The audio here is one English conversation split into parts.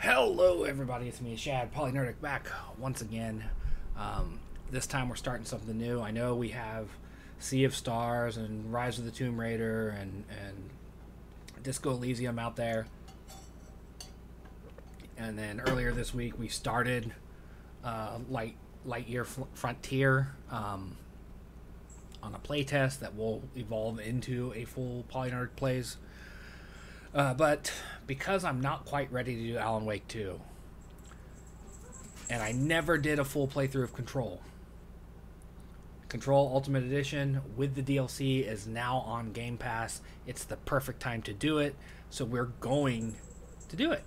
Hello everybody, it's me, Shad, Polynerdic, back once again. This time we're starting something new. I know we have Sea of Stars and Rise of the Tomb Raider and Disco Elysium out there. And then earlier this week we started Lightyear Frontier on a playtest that will evolve into a full Polynerdic Plays. But because I'm not quite ready to do Alan Wake 2, and I never did a full playthrough of Control Ultimate Edition with the DLC is now on Game Pass. It's the perfect time to do it, so we're going to do it.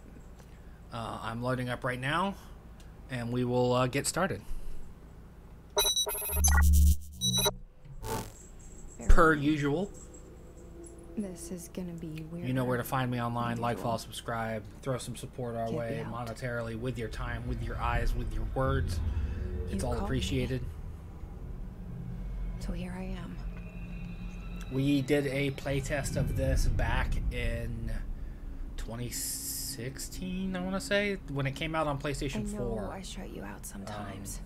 I'm loading up right now, and we will get started. Per usual. This is gonna be weird. You know where to find me online. Like, follow, subscribe. Throw some support our way monetarily, with your time, with your eyes, with your words. It's all appreciated. So here I am. We did a playtest of this back in 2016, I want to say, when it came out on PlayStation 4. I shut you out sometimes.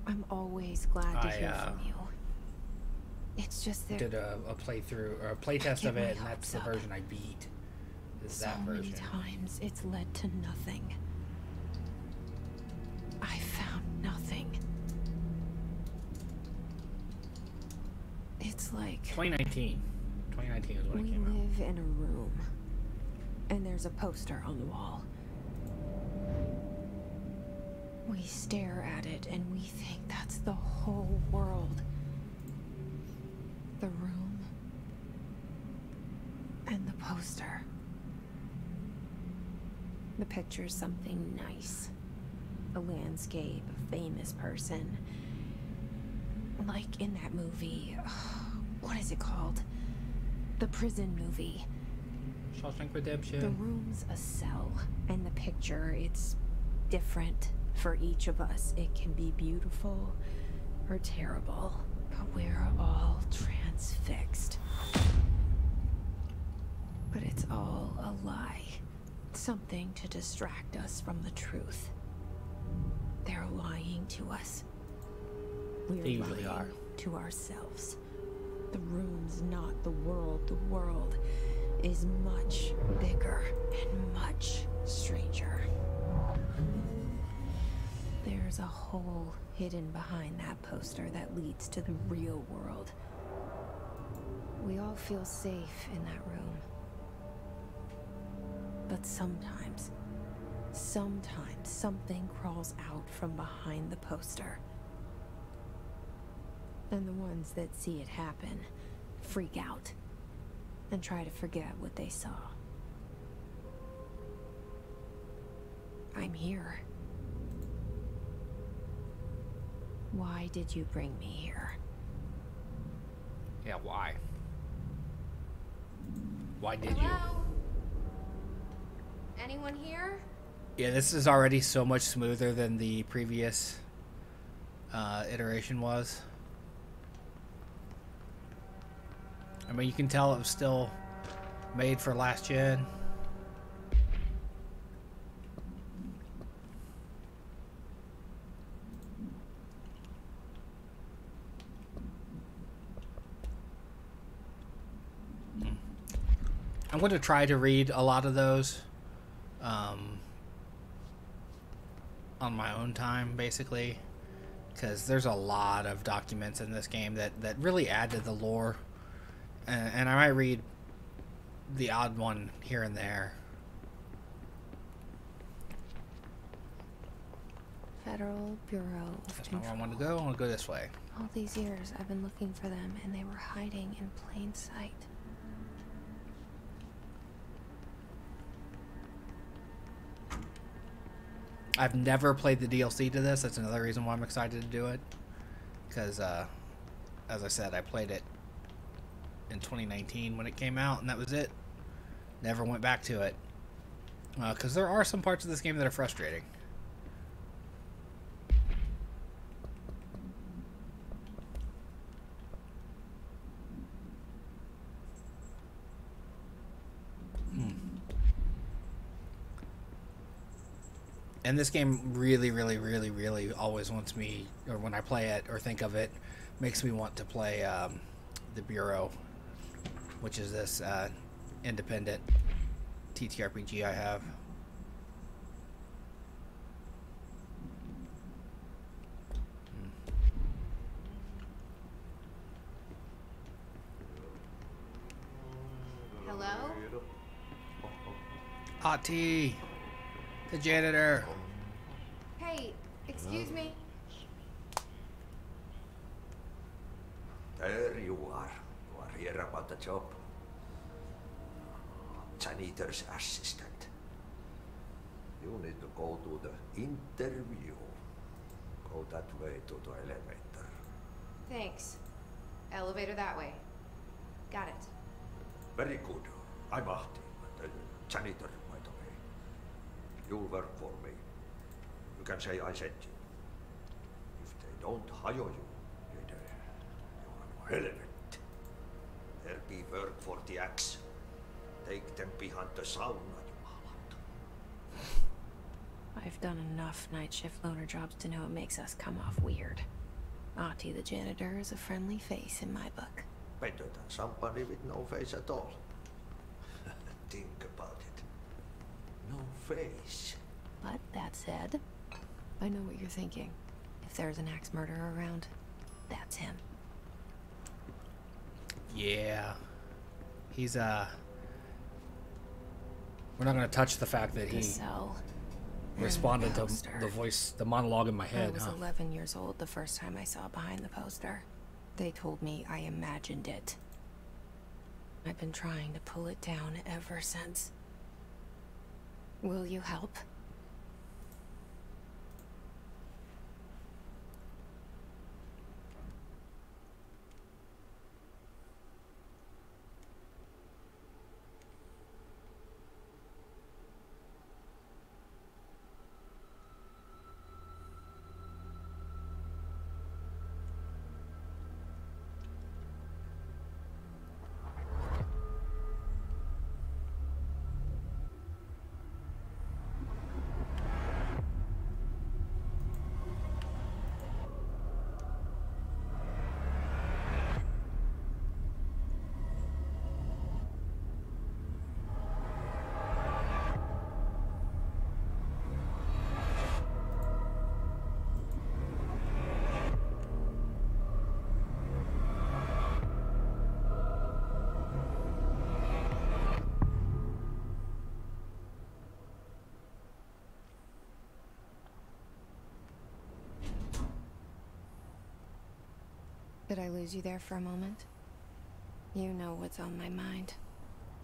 I'm always glad to hear from you. It's just that did a playthrough or a playtest of it, and that's the version I beat. Is that version? So many times it's led to nothing. I found nothing. It's like 2019. 2019 is when it came out. We live in a room, and there's a poster on the wall. We stare at it, and we think that's the whole world. The room and the poster. The picture's something nice. A landscape, a famous person. Like in that movie, what is it called? The prison movie. Shawshank Redemption. The room's a cell, and the picture, it's different for each of us. It can be beautiful or terrible, but we're all transfixed. But it's all a lie. Something to distract us from the truth. They're lying to us. They usually are. To ourselves. The room's not the world. The world is much bigger and much stranger. There's a hole hidden behind that poster that leads to the real world. We all feel safe in that room. But sometimes something crawls out from behind the poster. And the ones that see it happen freak out and try to forget what they saw. I'm here. Why did you bring me here? Yeah, why? Why did you? Anyone here? Yeah, this is already so much smoother than the previous iteration was. I mean, you can tell it was still made for last gen. I'm going to try to read a lot of those on my own time, basically, because there's a lot of documents in this game that really add to the lore, and I might read the odd one here and there. Federal Bureau of That's Control. not where I want to go. I want to go this way. All these years I've been looking for them, and they were hiding in plain sight. I've never played the DLC to this. That's another reason why I'm excited to do it. Because, as I said, I played it in 2019 when it came out, and that was it. Never went back to it. Because there are some parts of this game that are frustrating. And this game really, really, really, really always wants me, or when I play it or think of it, makes me want to play the Bureau, which is this independent TTRPG I have. Hello? Ati, the janitor. Hey, excuse me. There you are. You are here about the job. Janitor's assistant. You need to go to the interview. Go that way to the elevator. Thanks. Elevator that way. Got it. Very good. I'm Ahti, the janitor, by the way. You'll work for me. You can say I sent you. If they don't hire you, you're irrelevant. There'll be work for the axe. Take them behind the sauna, you malat. I've done enough night shift loner jobs to know it makes us come off weird. Ahti the janitor is a friendly face in my book. Better than somebody with no face at all. Think about it. No face. But that said, I know what you're thinking. If there's an axe murderer around, that's him. Yeah. He's we're not gonna touch the fact that he responded to the monologue in my head. I was 11 years old the first time I saw behind the poster. They told me I imagined it. I've been trying to pull it down ever since. Will you help? Did I lose you there for a moment? You know what's on my mind.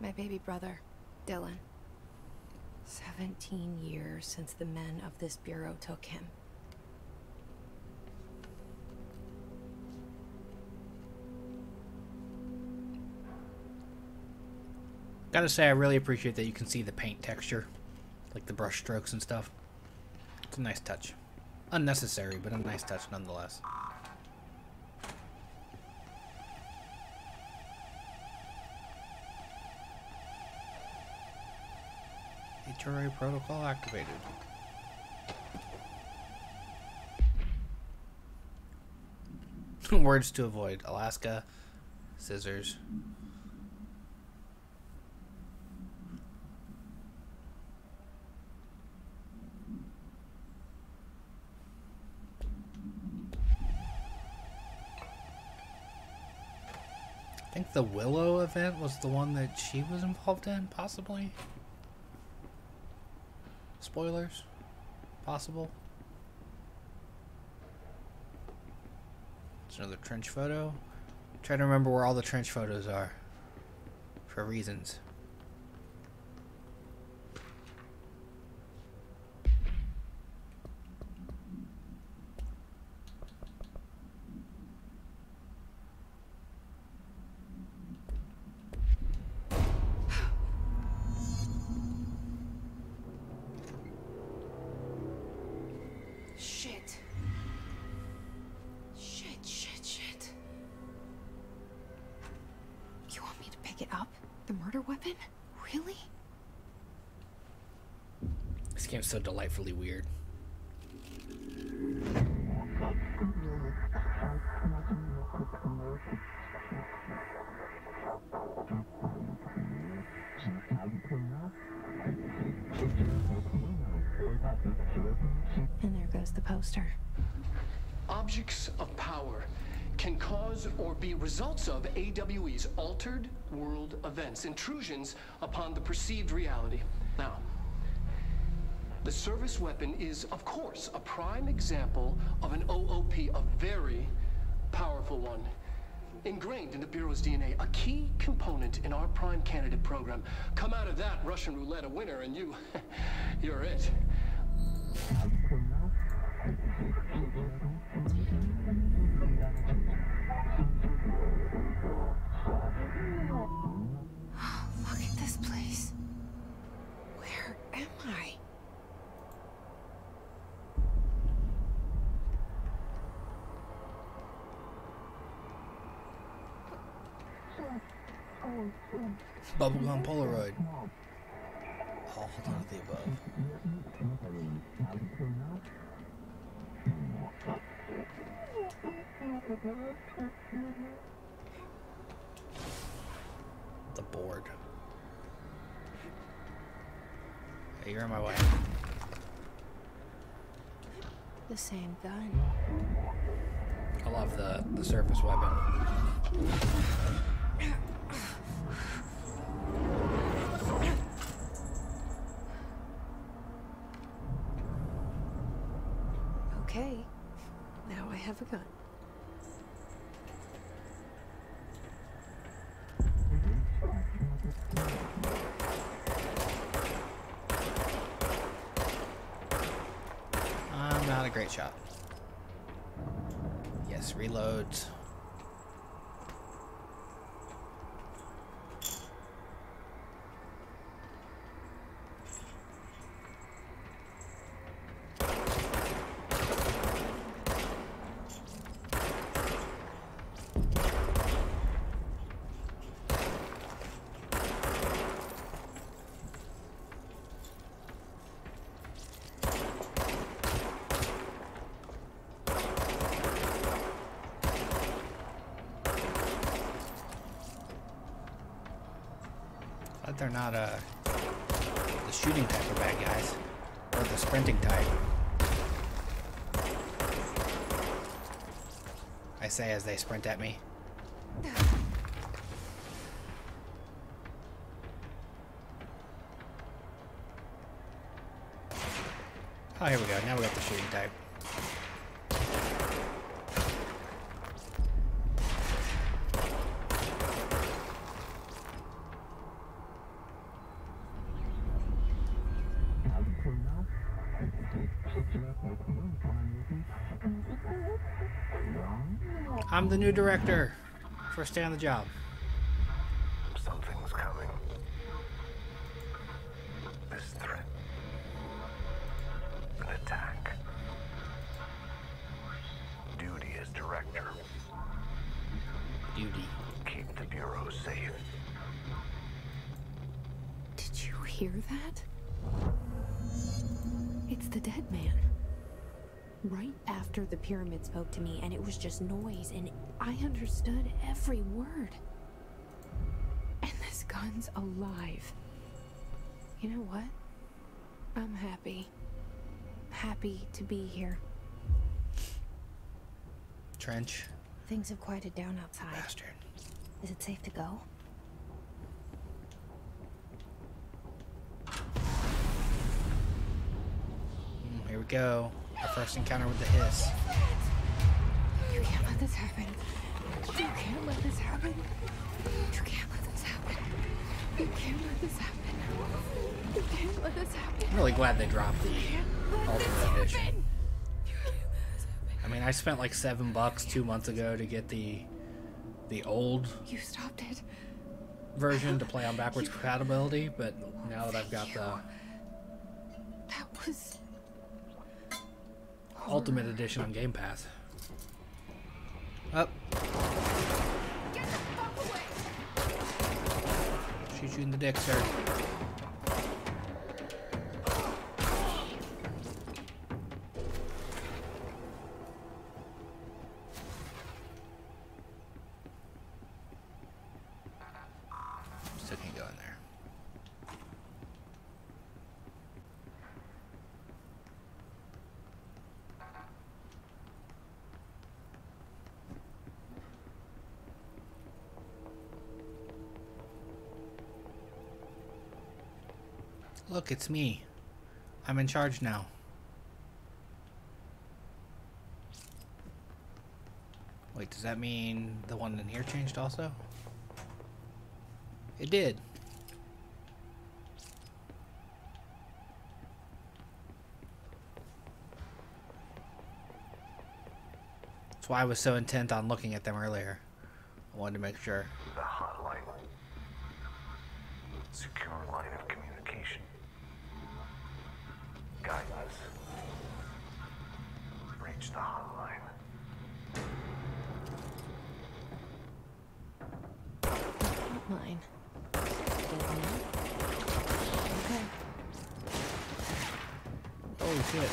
My baby brother, Dylan. 17 years since the men of this bureau took him. Gotta say, I really appreciate that you can see the paint texture, like the brush strokes and stuff. It's a nice touch. Unnecessary, but a nice touch nonetheless. HRA protocol activated. Words to avoid: Alaska, scissors. I think the Willow event was the one that she was involved in, possibly. Spoilers? Possible. It's another trench photo. I'm trying to remember where all the trench photos are. For reasons. game's so delightfully weird. And there goes the poster. Objects of power can cause or be results of AWE's altered world events, intrusions upon the perceived reality. Now, the service weapon is, of course, a prime example of an OOP, a very powerful one. Ingrained in the Bureau's DNA, a key component in our prime candidate program. Come out of that Russian roulette a winner and you're it. Look at this place. Where am I? Bubblegum Polaroid. All none of the above. The board. Hey, you're in my way. The same gun. I love the surface weapon. Okay, now I have a gun. I'm not a great shot. Yes, reloads. Glad they're not the shooting type of bad guys, or the sprinting type. I say as they sprint at me. Oh, here we go. Now we got the shooting type. I'm the new director. First day on the job. Something's coming. This threat. An attack. Duty as director. Duty. Keep the Bureau safe. Did you hear that? It's the dead man. Right after the pyramid spoke to me, and it was just noise, and I understood every word. And this gun's alive. You know what? I'm happy. Happy to be here. Trench. Things have quieted down outside. Bastard. Is it safe to go? Here we go. Our first encounter with the hiss. You can't let this happen. You can't let this happen. You can't let this happen. You can't let this happen. You can't let this happen. I'm really glad they dropped the Ultimate Edition. You can't let this happen. I mean, I spent like $7 2 months ago to get the old You stopped it. version to play on backwards compatibility, but now that I've got the That was Ultimate Edition on Game Pass. Up. Get the fuck away! Shoot you in the dick, sir. Look, it's me. I'm in charge now. Wait, does that mean the one in here changed also? It did. That's why I was so intent on looking at them earlier. I wanted to make sure. The hotline. Secure line of communication. Guidance. Reach the hotline. Mine. Okay. Holy shit.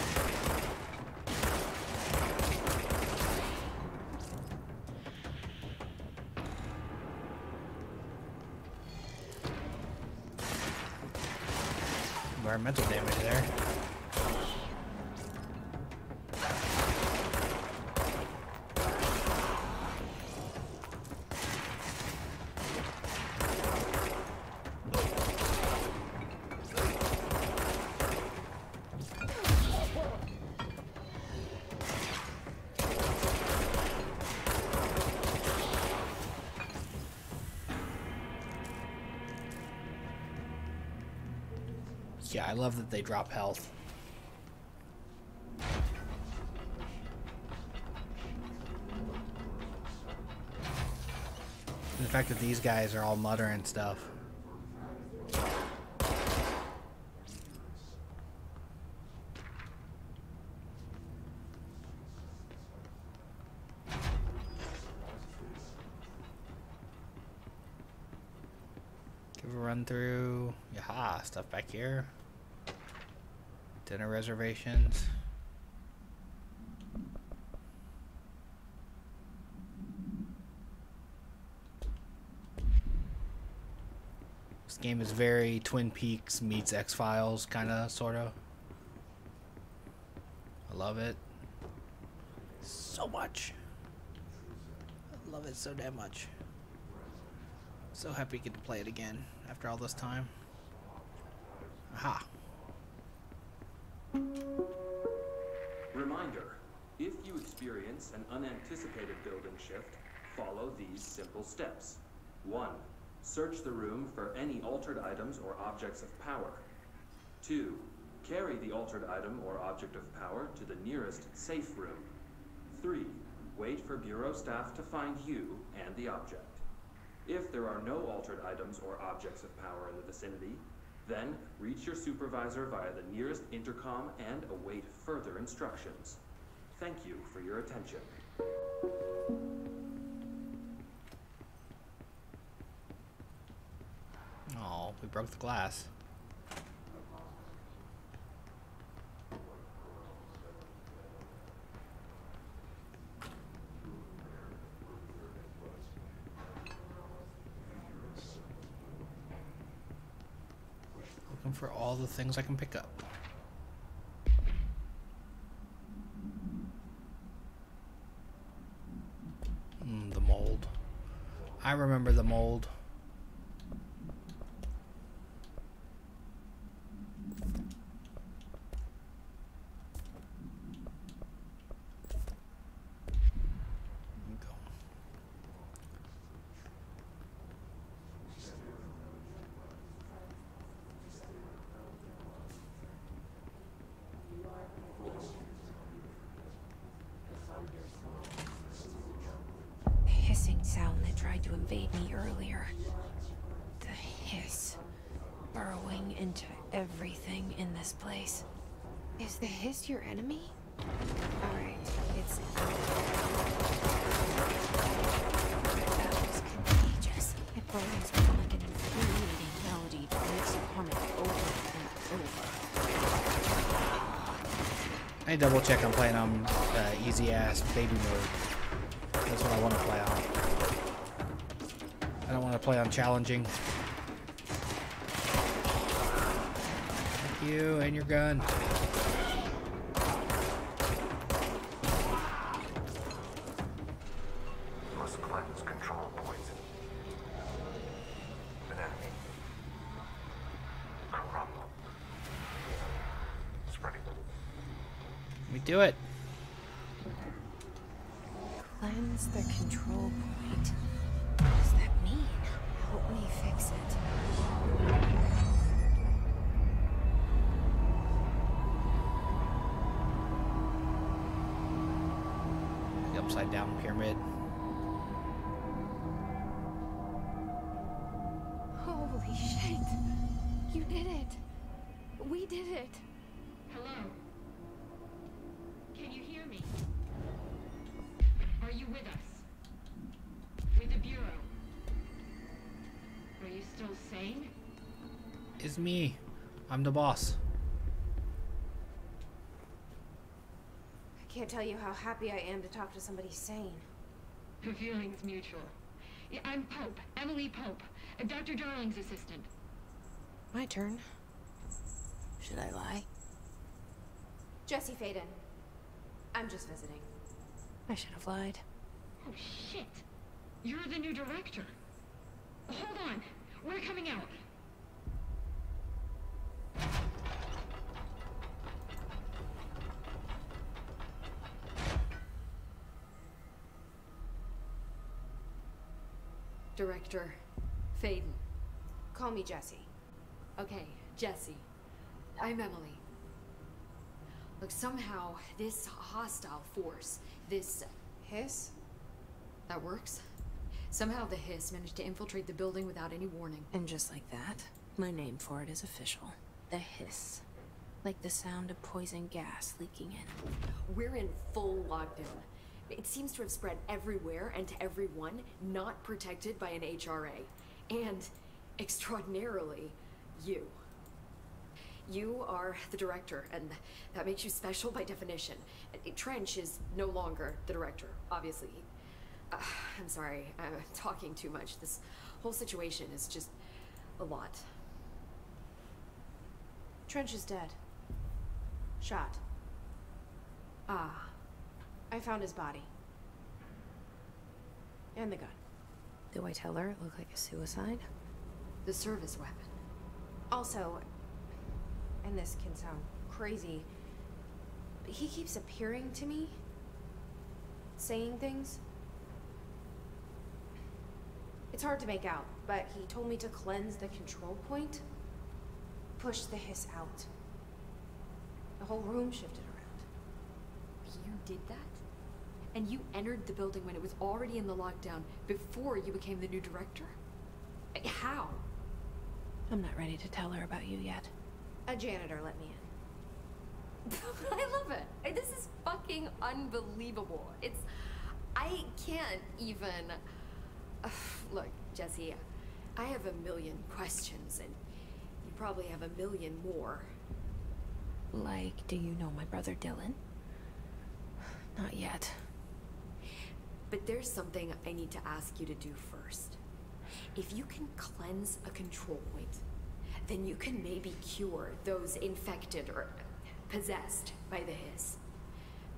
Environmental damage there. Yeah, I love that they drop health. And the fact that these guys are all muttering stuff. Give a run through. Yaha, stuff back here. Dinner reservations. This game is very Twin Peaks meets X-Files, kind of, sort of. I love it so much. I love it so damn much. So happy to get to play it again after all this time. Aha. Reminder, if you experience an unanticipated building shift, follow these simple steps. 1. Search the room for any altered items or objects of power. 2. Carry the altered item or object of power to the nearest safe room. 3. Wait for Bureau staff to find you and the object. If there are no altered items or objects of power in the vicinity, then reach your supervisor via the nearest intercom and await further instructions. Thank you for your attention. Oh, we broke the glass. Looking for all the things I can pick up. The mold. I remember the mold. Sound that tried to invade me earlier. The hiss. Burrowing into everything in this place. Is the hiss your enemy? Alright, it's... That was contagious. It burns me like an infuriating melody that makes you hum it over and over. I double check I'm playing on easy ass baby mode. That's what I want to play on. I don't want to play on challenging. Thank you and your gun. Must cleanse control poison. An enemy. Corrupt. me do it. Cleanse the control point. What does that mean? Help me fix it. The upside down pyramid. Holy shit. You did it. We did it. Hello? Can you hear me? Are you with us? With the Bureau? Are you still sane? It's me. I'm the boss. I can't tell you how happy I am to talk to somebody sane. The feeling's mutual. Yeah, I'm Pope, Emily Pope, Dr. Darling's assistant. My turn. Should I lie? Jesse Faden. I'm just visiting. I should have lied. Oh, shit. You're the new director. Hold on. We're coming out. Director Faden. Call me Jesse. Okay, Jesse. I'm Emily. Look, somehow this hostile force, this Hiss? that works. Somehow the hiss managed to infiltrate the building without any warning. And just like that, my name for it is official. The hiss. Like the sound of poison gas leaking in. We're in full lockdown. It seems to have spread everywhere and to everyone not protected by an HRA. And, extraordinarily, you. You are the director, and that makes you special by definition. Trench is no longer the director, obviously. I'm sorry, I'm talking too much. This whole situation is just a lot. Trench is dead. Shot. Ah. I found his body. And the gun. Do I tell her it looked like a suicide? The service weapon. Also, and this can sound crazy, but he keeps appearing to me, saying things. It's hard to make out, but he told me to cleanse the control point, push the hiss out. The whole room shifted around. You did that? And you entered the building when it was already in the lockdown before you became the new director? How? I'm not ready to tell her about you yet. A janitor let me in. I love it. This is fucking unbelievable. I can't even... Look, Jesse, I have a million questions, and you probably have a million more. Like, do you know my brother Dylan? Not yet. But there's something I need to ask you to do first. If you can cleanse a control point, then you can maybe cure those infected or possessed by the hiss.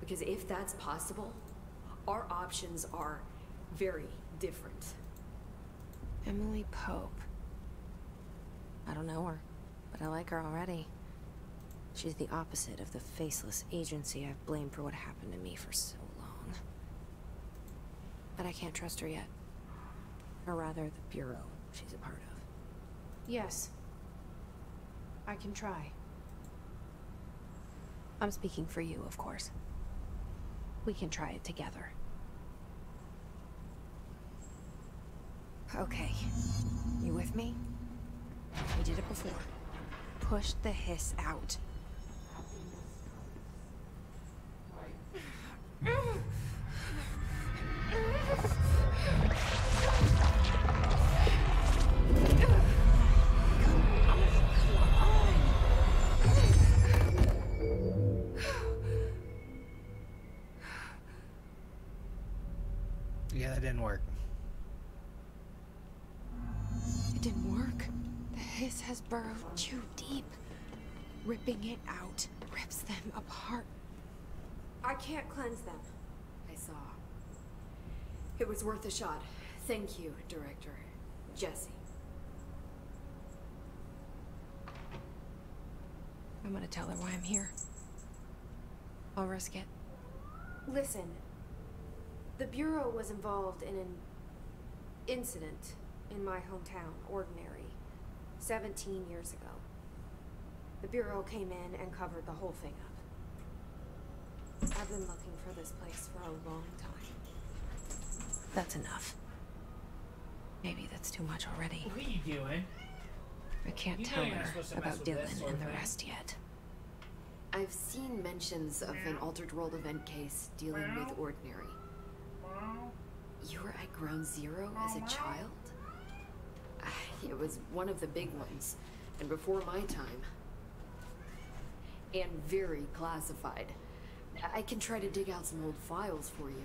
Because if that's possible, our options are very different. Emily Pope. I don't know her, but I like her already. She's the opposite of the faceless agency I've blamed for what happened to me for so long. But I can't trust her yet. Or rather, the Bureau she's a part of. Yes. I can try. I'm speaking for you, of course. We can try it together. Okay. You with me? We did it before. Push the hiss out. Yeah, that didn't work. It didn't work. The hiss has burrowed too deep. Ripping it out rips them apart. I can't cleanse them. I saw. It was worth a shot. Thank you, Director. Jesse. I'm gonna tell her why I'm here. I'll risk it. Listen, the Bureau was involved in an incident in my hometown, Ordinary, 17 years ago. The Bureau came in and covered the whole thing up. I've been looking for this place for a long time. That's enough. Maybe that's too much already. What are you doing? I can't You know tell you're not her supposed to mess about with this Dylan sort and of the thing. rest yet. I've seen mentions of an Altered World event case dealing with Ordinary. You were at Ground Zero as a child? It was one of the big ones, and before my time. And very classified. I can try to dig out some old files for you.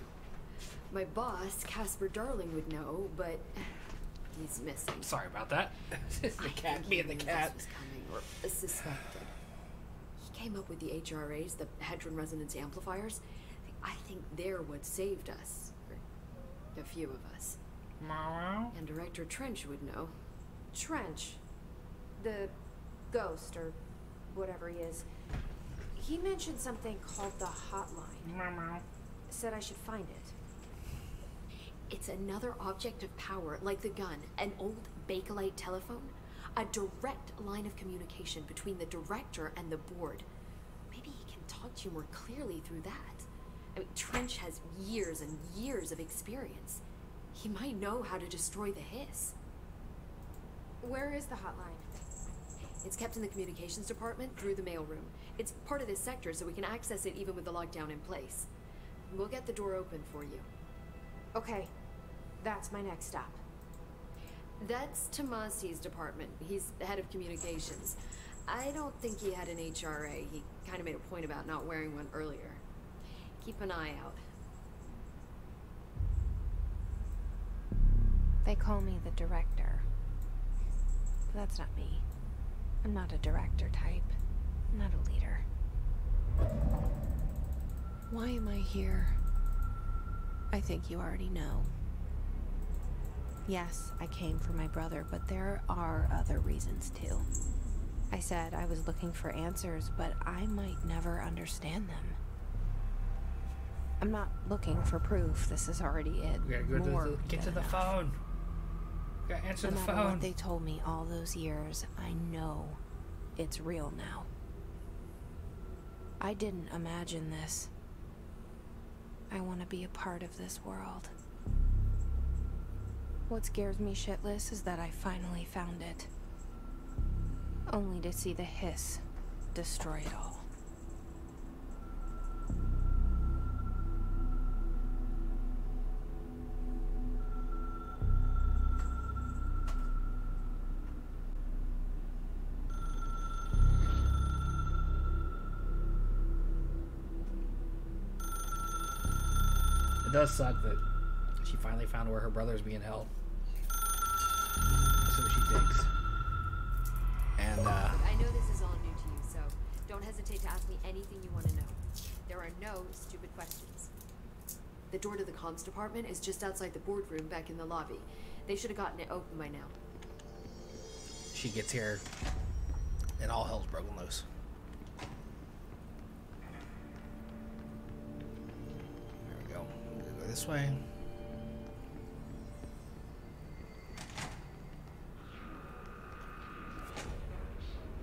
My boss, Casper Darling, would know, but he's missing. Sorry about that. The cat being the cat. Was coming, or suspected. He came up with the HRAs, the Hadron Resonance Amplifiers. I think they're what saved us. Or a few of us. And Director Trench would know. Trench, the ghost, or whatever he is, he mentioned something called the Hotline. Said I should find it. It's another object of power, like the gun, an old Bakelite telephone, a direct line of communication between the director and the board. Maybe he can talk to you more clearly through that. I mean, Trench has years and years of experience. He might know how to destroy the hiss. Where is the hotline? It's kept in the communications department through the mailroom. It's part of this sector, so we can access it even with the lockdown in place. We'll get the door open for you. Okay, that's my next stop. That's Tomasi's department. He's the head of communications. I don't think he had an HRA. He kind of made a point about not wearing one earlier. Keep an eye out. They call me the director. But that's not me. I'm not a director type. I'm not a leader. Why am I here? I think you already know. Yes, I came for my brother, but there are other reasons too. I said I was looking for answers, but I might never understand them. I'm not looking for proof. This is already it. We gotta go More get to than the enough. phone. We gotta answer No the matter phone. what they told me all those years, I know it's real now. I didn't imagine this. I want to be a part of this world. What scares me shitless is that I finally found it. Only to see the hiss destroy it all. It does suck that she finally found where her brother's being held. Let's see what she thinks. And, I know this is all new to you, so don't hesitate to ask me anything you want to know. There are no stupid questions. The door to the comms department is just outside the boardroom back in the lobby. They should have gotten it open by now. she gets here and all hell's broken loose. There we go. We're gonna go this way.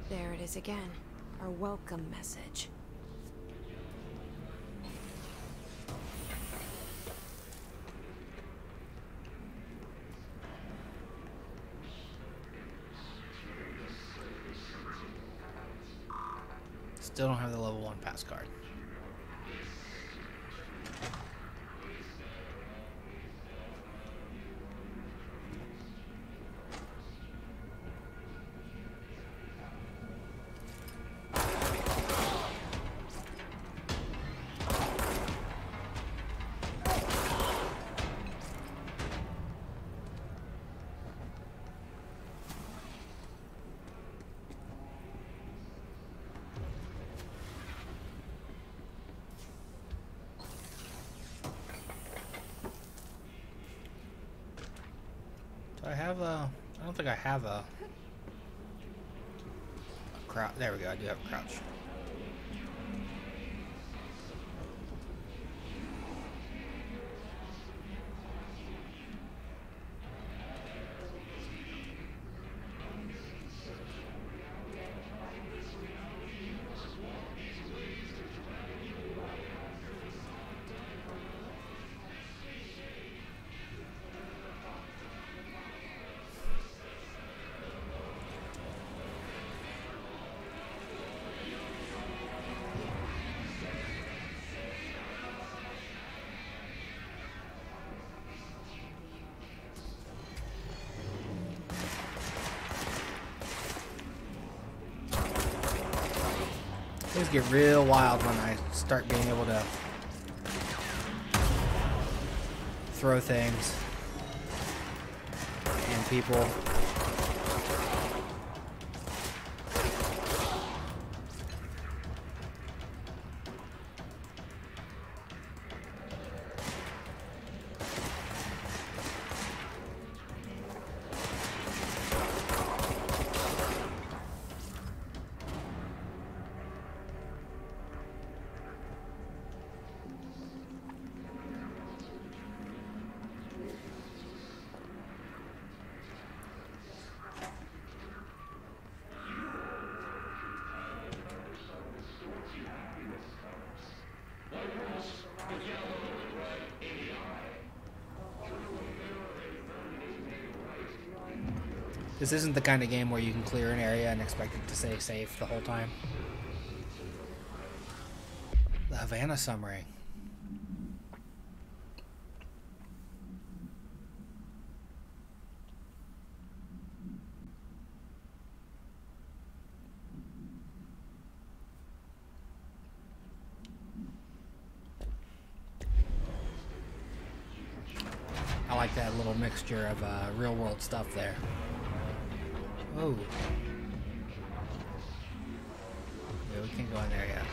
There it is again. Our welcome message. Still don't have the level 1 pass card. I don't think I have a crouch. There we go. I do have a crouch. Things get real wild when I start being able to throw things and people. This isn't the kind of game where you can clear an area and expect it to stay safe the whole time. The Havana submarine. I like that little mixture of real world stuff there. Oh. Yeah, we can't go in there yet.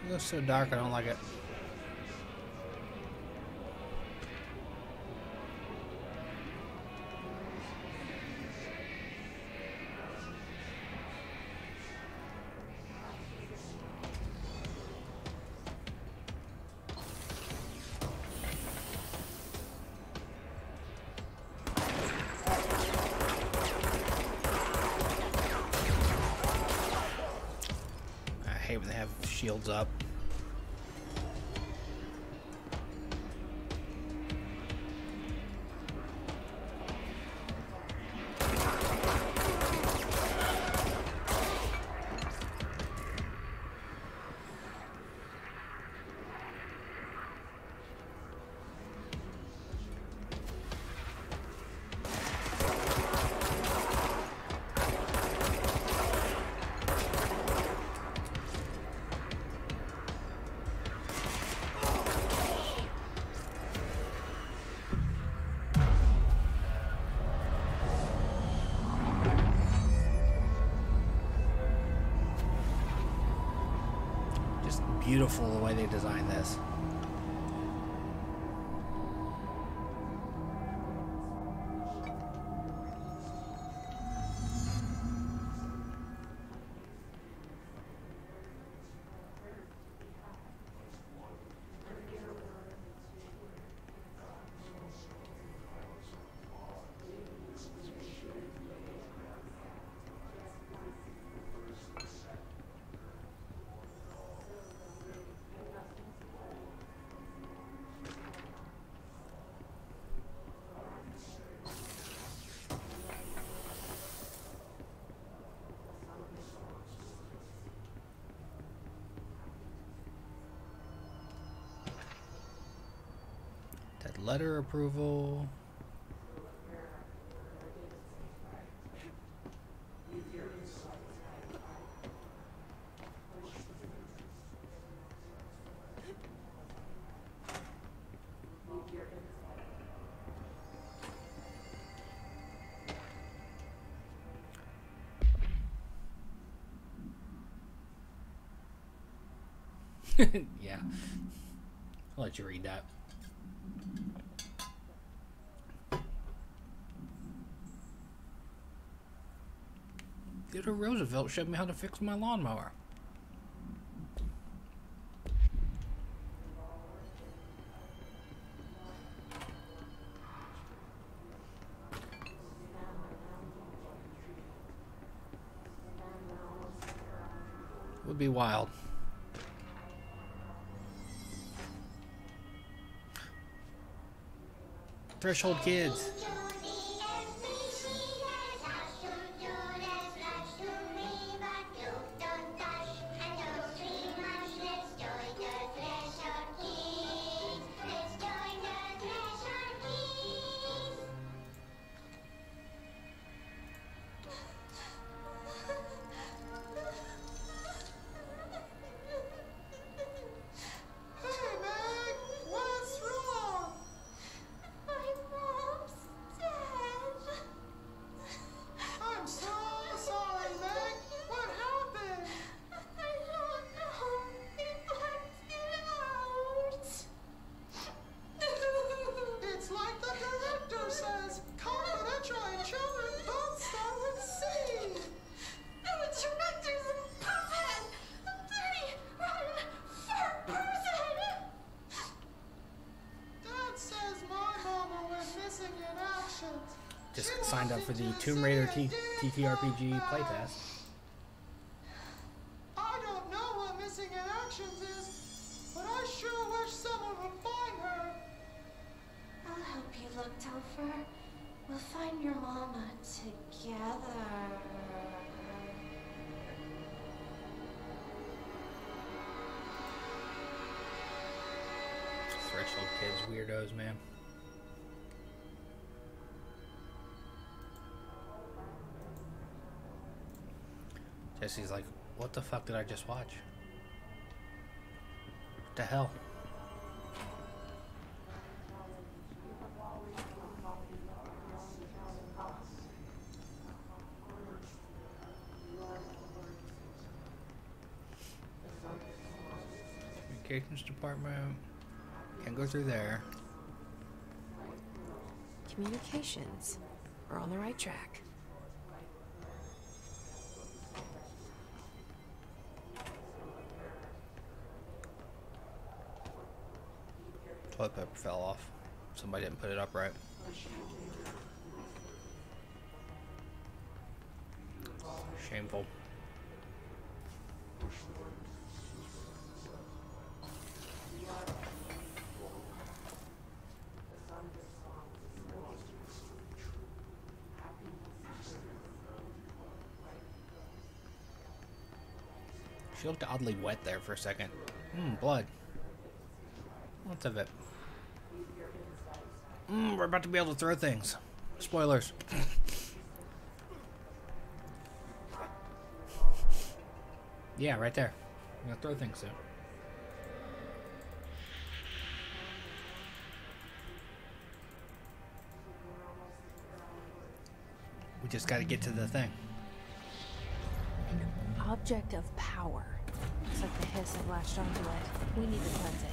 It looks so dark, I don't like it. I hate when they have shields up. Beautiful the way they designed this. Letter approval. Yeah. I'll let you read that. Theodore Roosevelt showed me how to fix my lawnmower. Would be wild. Threshold Kids. Just signed up for the Tomb Raider TTRPG Play Test. I don't know what missing in actions is, but I sure wish someone would find her. I'll help you look, Topher. We'll find your mama together. Threshold Kids, weirdos, man. Jesse's like, what the fuck did I just watch? What the hell? Communications department. Can't go through there. Communications. We're on the right track. Toilet paper fell off. Somebody didn't put it up right. Shameful. She looked oddly wet there for a second. Blood. Lots of it. We're about to be able to throw things. Spoilers. Yeah, right there. I'm gonna throw things soon. We just gotta get to the thing. An object of power. Looks like the hiss have latched onto it. We need to cleanse it.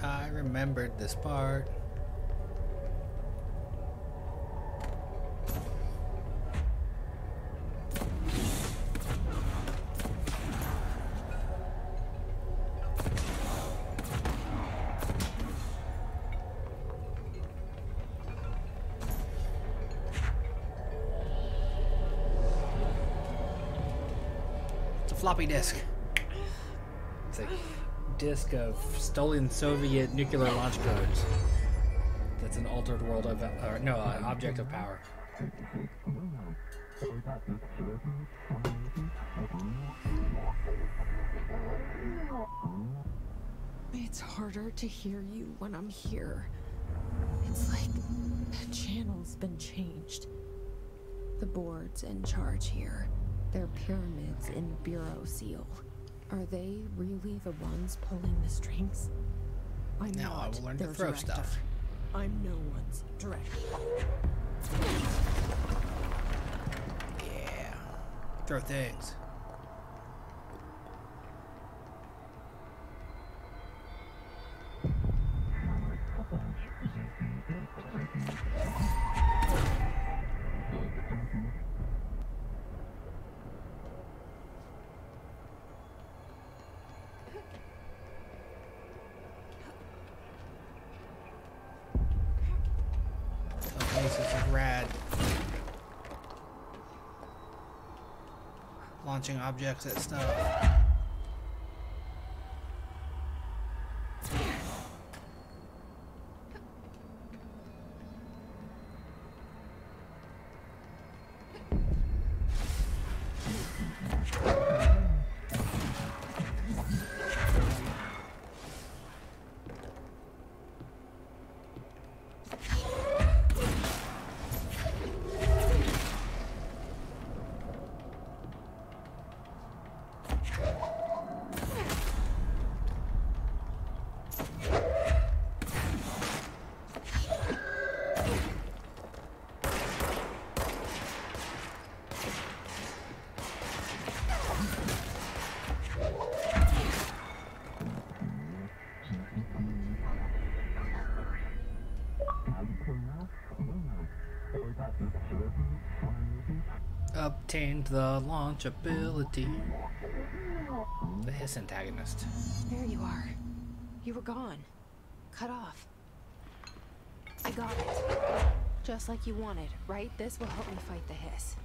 I remembered this part. It's a floppy disk. It's a disk of stolen Soviet nuclear launch codes. That's an altered world of, or no, an object of power. It's harder to hear you when I'm here. It's like the channel's been changed. The board's in charge here. They're pyramids in the Bureau seal. Are they really the ones pulling the strings? I'm Now I not will learn to their throw director. stuff. I'm no one's director. Yeah. Throw things. Okay, this is rad. Launching objects at stuff. Obtained the launch ability. The Hiss antagonist. There you are. You were gone. Cut off. I got it. Just like you wanted, right? This will help me fight the Hiss.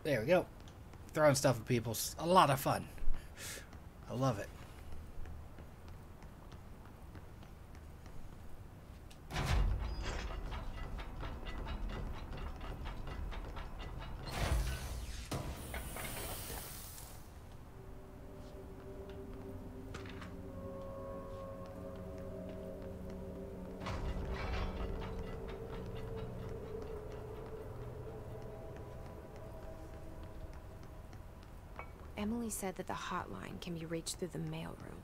There we go. Throwing stuff at people's a lot of fun. I love it. Emily said that the hotline can be reached through the mailroom.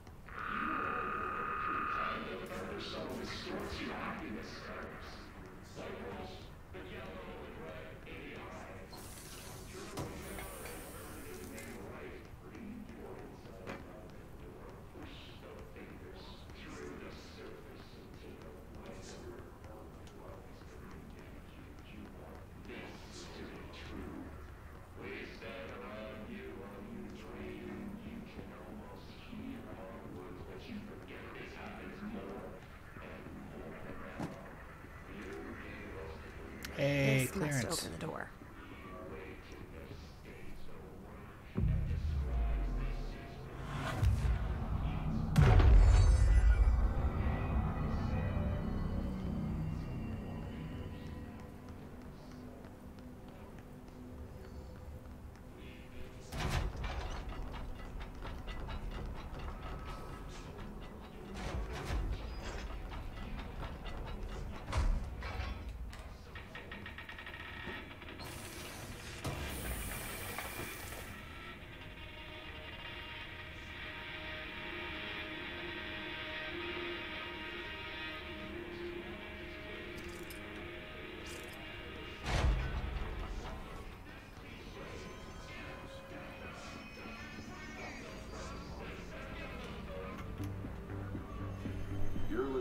Hey, This must clearance. open the door.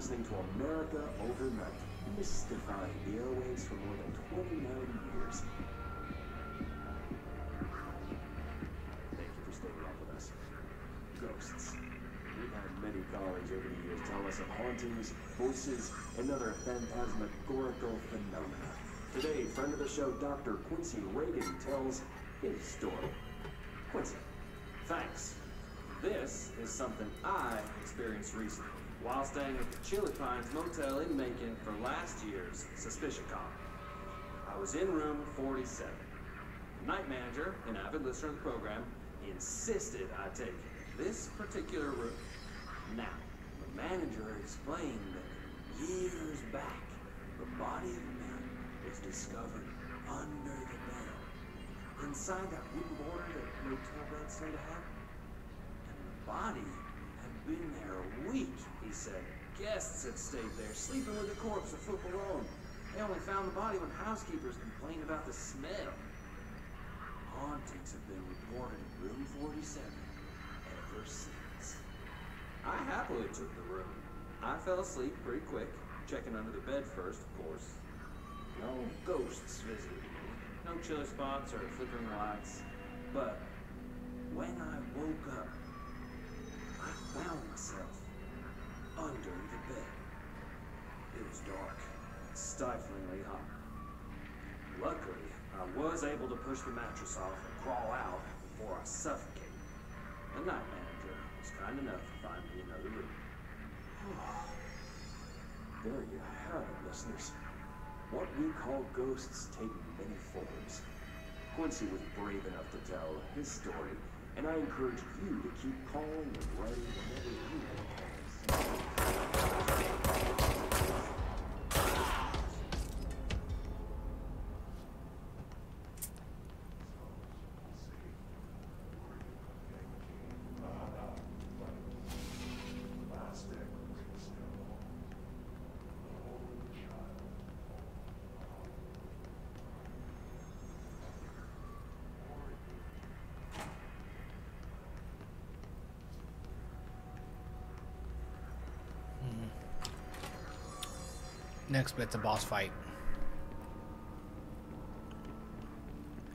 listening to America Overnight, mystifying the airwaves for more than 29 years. Thank you for staying up with us. Ghosts. We've had many callers over the years tell us of hauntings, voices, and other phantasmagorical phenomena. Today, friend of the show, Dr. Quincy Reagan, tells his story. Quincy, thanks. This is something I experienced recently while staying at the Chili Pines Motel in Macon for last year's Suspicion Con. I was in room 47. The night manager, an avid listener of the program, insisted I take this particular room. Now, the manager explained that years back, the body of a man was discovered under the bed, inside that wooden border that motel beds tend to have. And the body had been there a week, he said. Guests had stayed there, sleeping with the corpse a foot below them. They only found the body when housekeepers complained about the smell. Hauntings have been reported in room 47 ever since. I happily took the room. I fell asleep pretty quick, checking under the bed first, of course. No ghosts visited me, no chilly spots or flickering lights. But when I woke up, I found myself under the bed. It was dark, stiflingly hot. Luckily, I was able to push the mattress off and crawl out before I suffocated. The night manager was kind enough to find me another room. There you have it, listeners. What we call ghosts take many forms. Quincy was brave enough to tell his story, and I encourage you to keep calling and writing whenever you have. Next bit's a boss fight.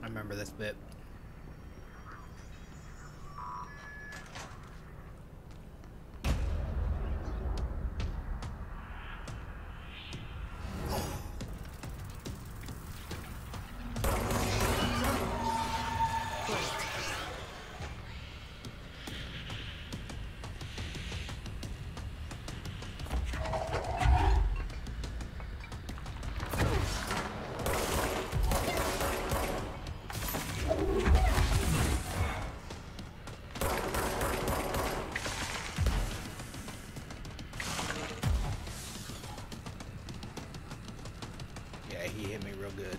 I remember this bit. He hit me real good.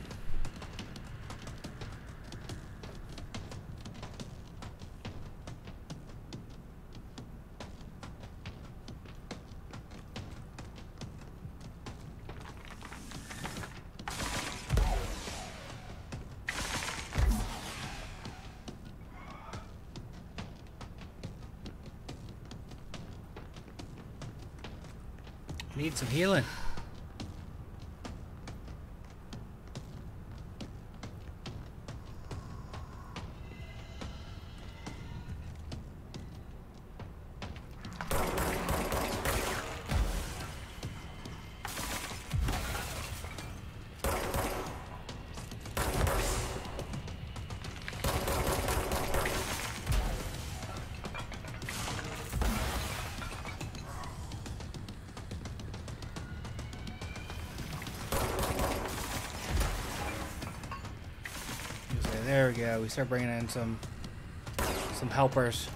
Need some healing. There we go. We start bringing in some helpers.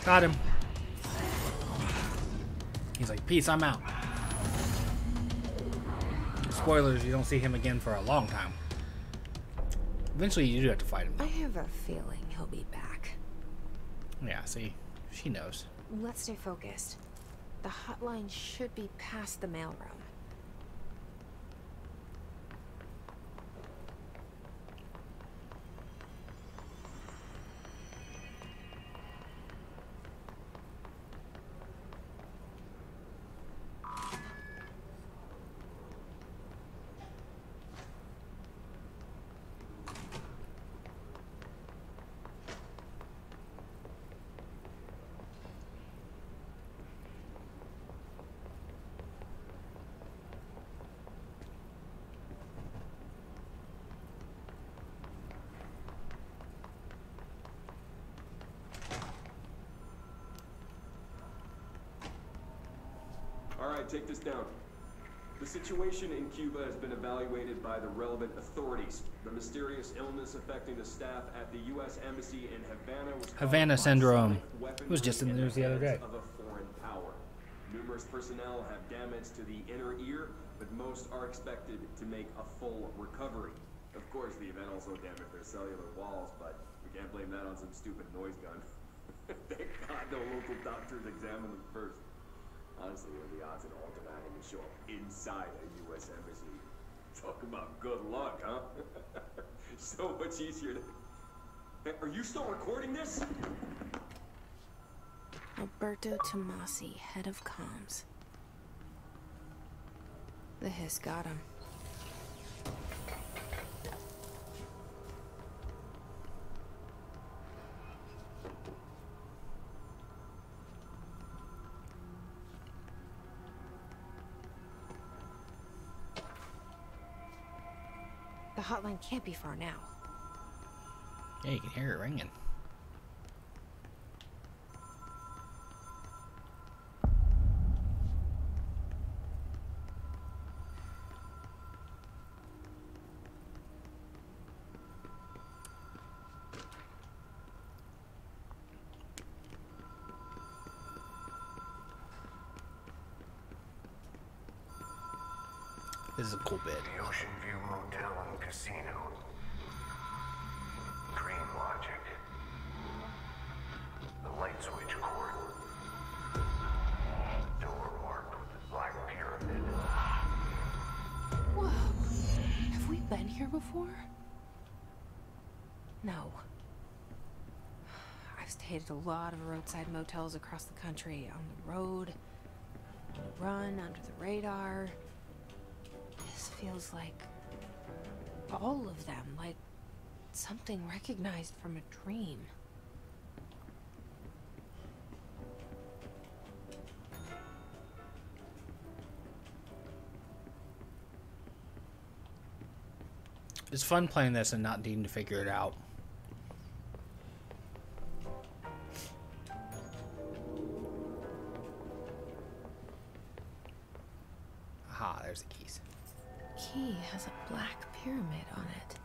Got him. He's like, peace, I'm out. Spoilers, you don't see him again for a long time. Eventually, you do have to fight him. I have a feeling he'll be back. Yeah, see? She knows. Let's stay focused. The hotline should be past the mailroom. Alright, take this down. The situation in Cuba has been evaluated by the relevant authorities. The mysterious illness affecting the staff at the U.S. Embassy in Havana was Havana syndrome. It was just in the news the other day. Of a foreign power. Numerous personnel have damage to the inner ear, but most are expected to make a full recovery. Of course, the event also damaged their cellular walls, but we can't blame that on some stupid noise gun. Thank God no local doctors examined them first. Honestly, what are the odds an alternate animal show up inside a U.S. embassy? Talk about good luck, huh? So much easier to... Hey, are you still recording this? Alberto Tomasi, head of comms. The hiss got him. The hotline can't be far now. Yeah, you can hear it ringing. This is a cool bit. The Ocean View Motel and Casino. Dream logic. The light switch cord. Door marked with the black pyramid. Whoa. Have we been here before? No. I've stayed at a lot of roadside motels across the country. On the road, on the run, under the radar. This feels like all of them, like something recognized from a dream. It's fun playing this and not needing to figure it out. Aha, there's the keys. Key has a black pyramid on it.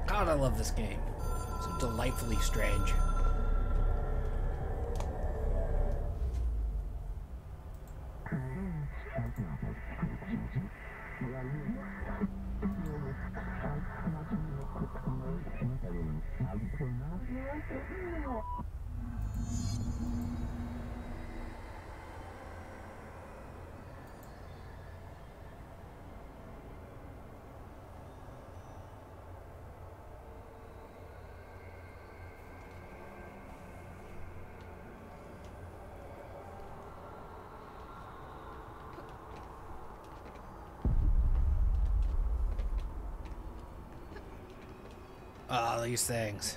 God, I love this game. So delightfully strange. Ah, these things.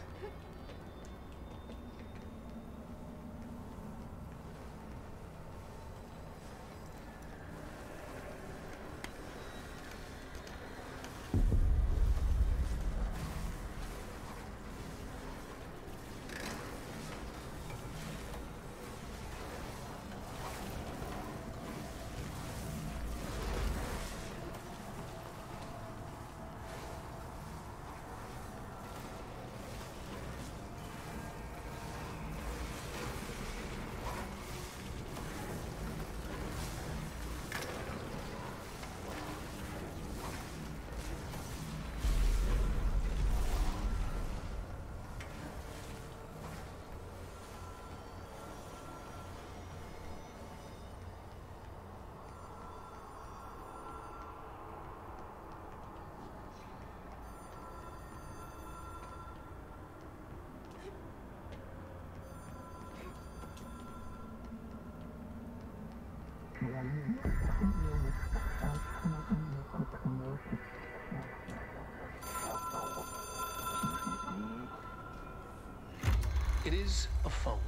It is a phone.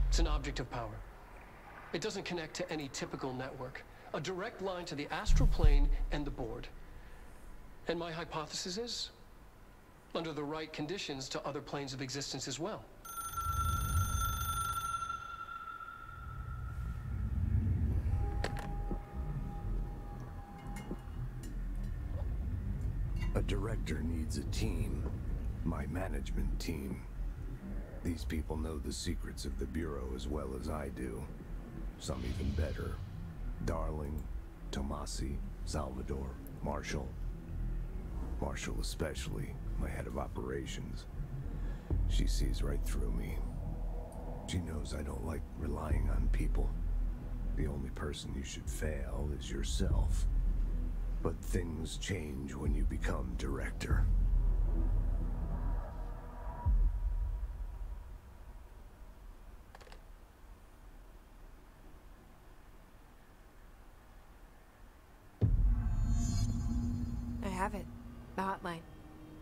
It's an object of power. It doesn't connect to any typical network. A direct line to the astral plane and the board. And my hypothesis is, under the right conditions, to other planes of existence as well. A director needs a team. My management team. These people know the secrets of the Bureau as well as I do. Some even better. Darling, Tomasi, Salvador, Marshall. Marshall especially, my head of operations. She sees right through me. She knows I don't like relying on people. The only person you should fail is yourself. But things change when you become director. I have it. The hotline.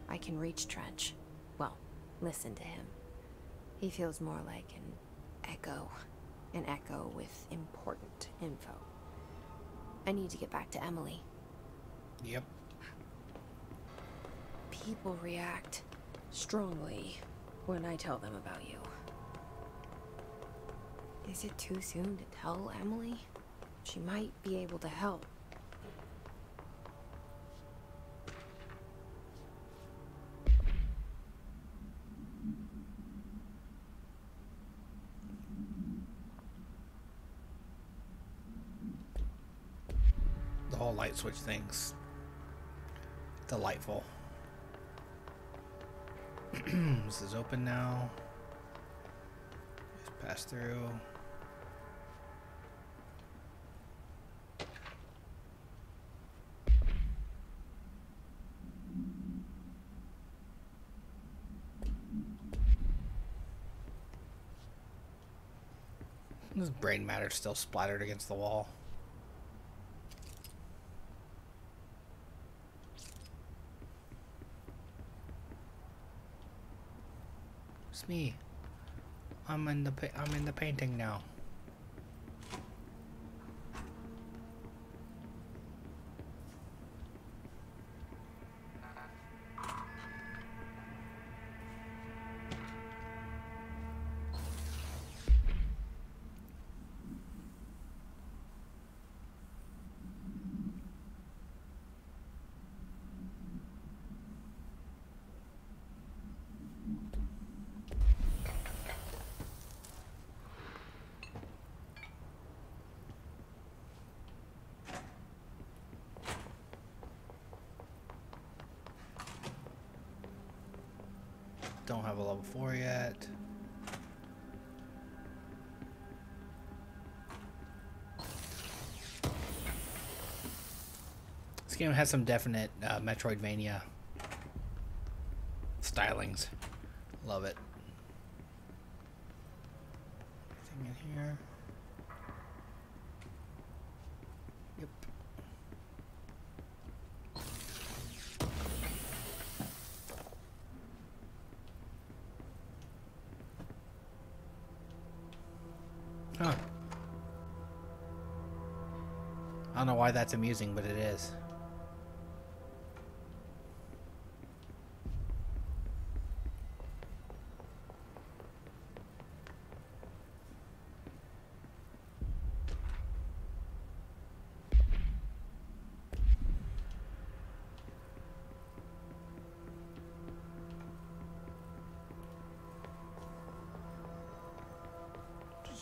I can reach Trench. Well, listen to him. He feels more like an echo. An echo with important info. I need to get back to Emily. Yep. People react strongly when I tell them about you. Is it too soon to tell Emily? She might be able to help. The whole light switch thing's delightful. This is open now. Just pass through. This brain matter still splattered against the wall. It's me. I'm in the painting now. Don't have a level 4 yet. This game has some definite Metroidvania stylings. Love it. Anything in here? Yep. Huh. I don't know why that's amusing, but it is.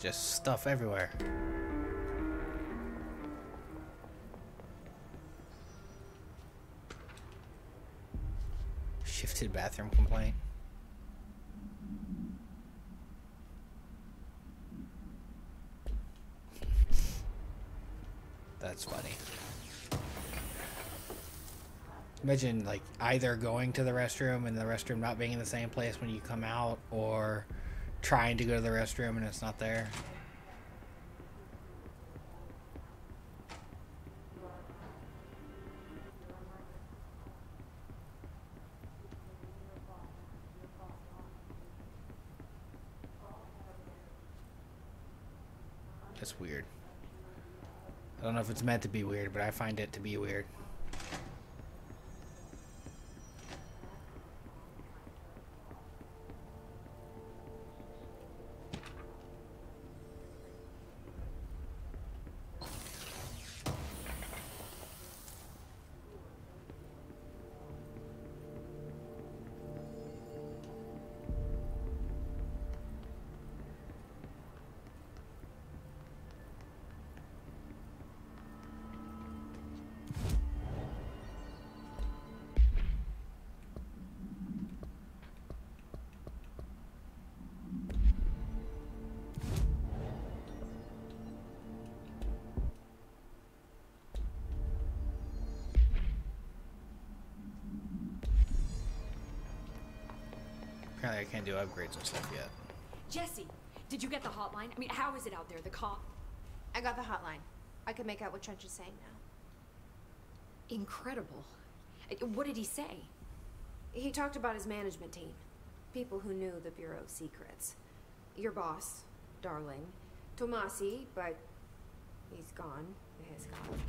Just stuff everywhere. Shifted bathroom complaint. That's funny. Imagine like either going to the restroom and the restroom not being in the same place when you come out, or trying to go to the restroom and it's not there. That's weird. I don't know if it's meant to be weird, but I find it to be weird. Apparently I can't do upgrades and stuff yet. Jesse, did you get the hotline? I mean, how is it out there? The cop? I got the hotline. I can make out what Trench is saying now. Incredible. What did he say? He talked about his management team. People who knew the Bureau's secrets. Your boss, Darling. Tomasi, but he's gone. He's gone.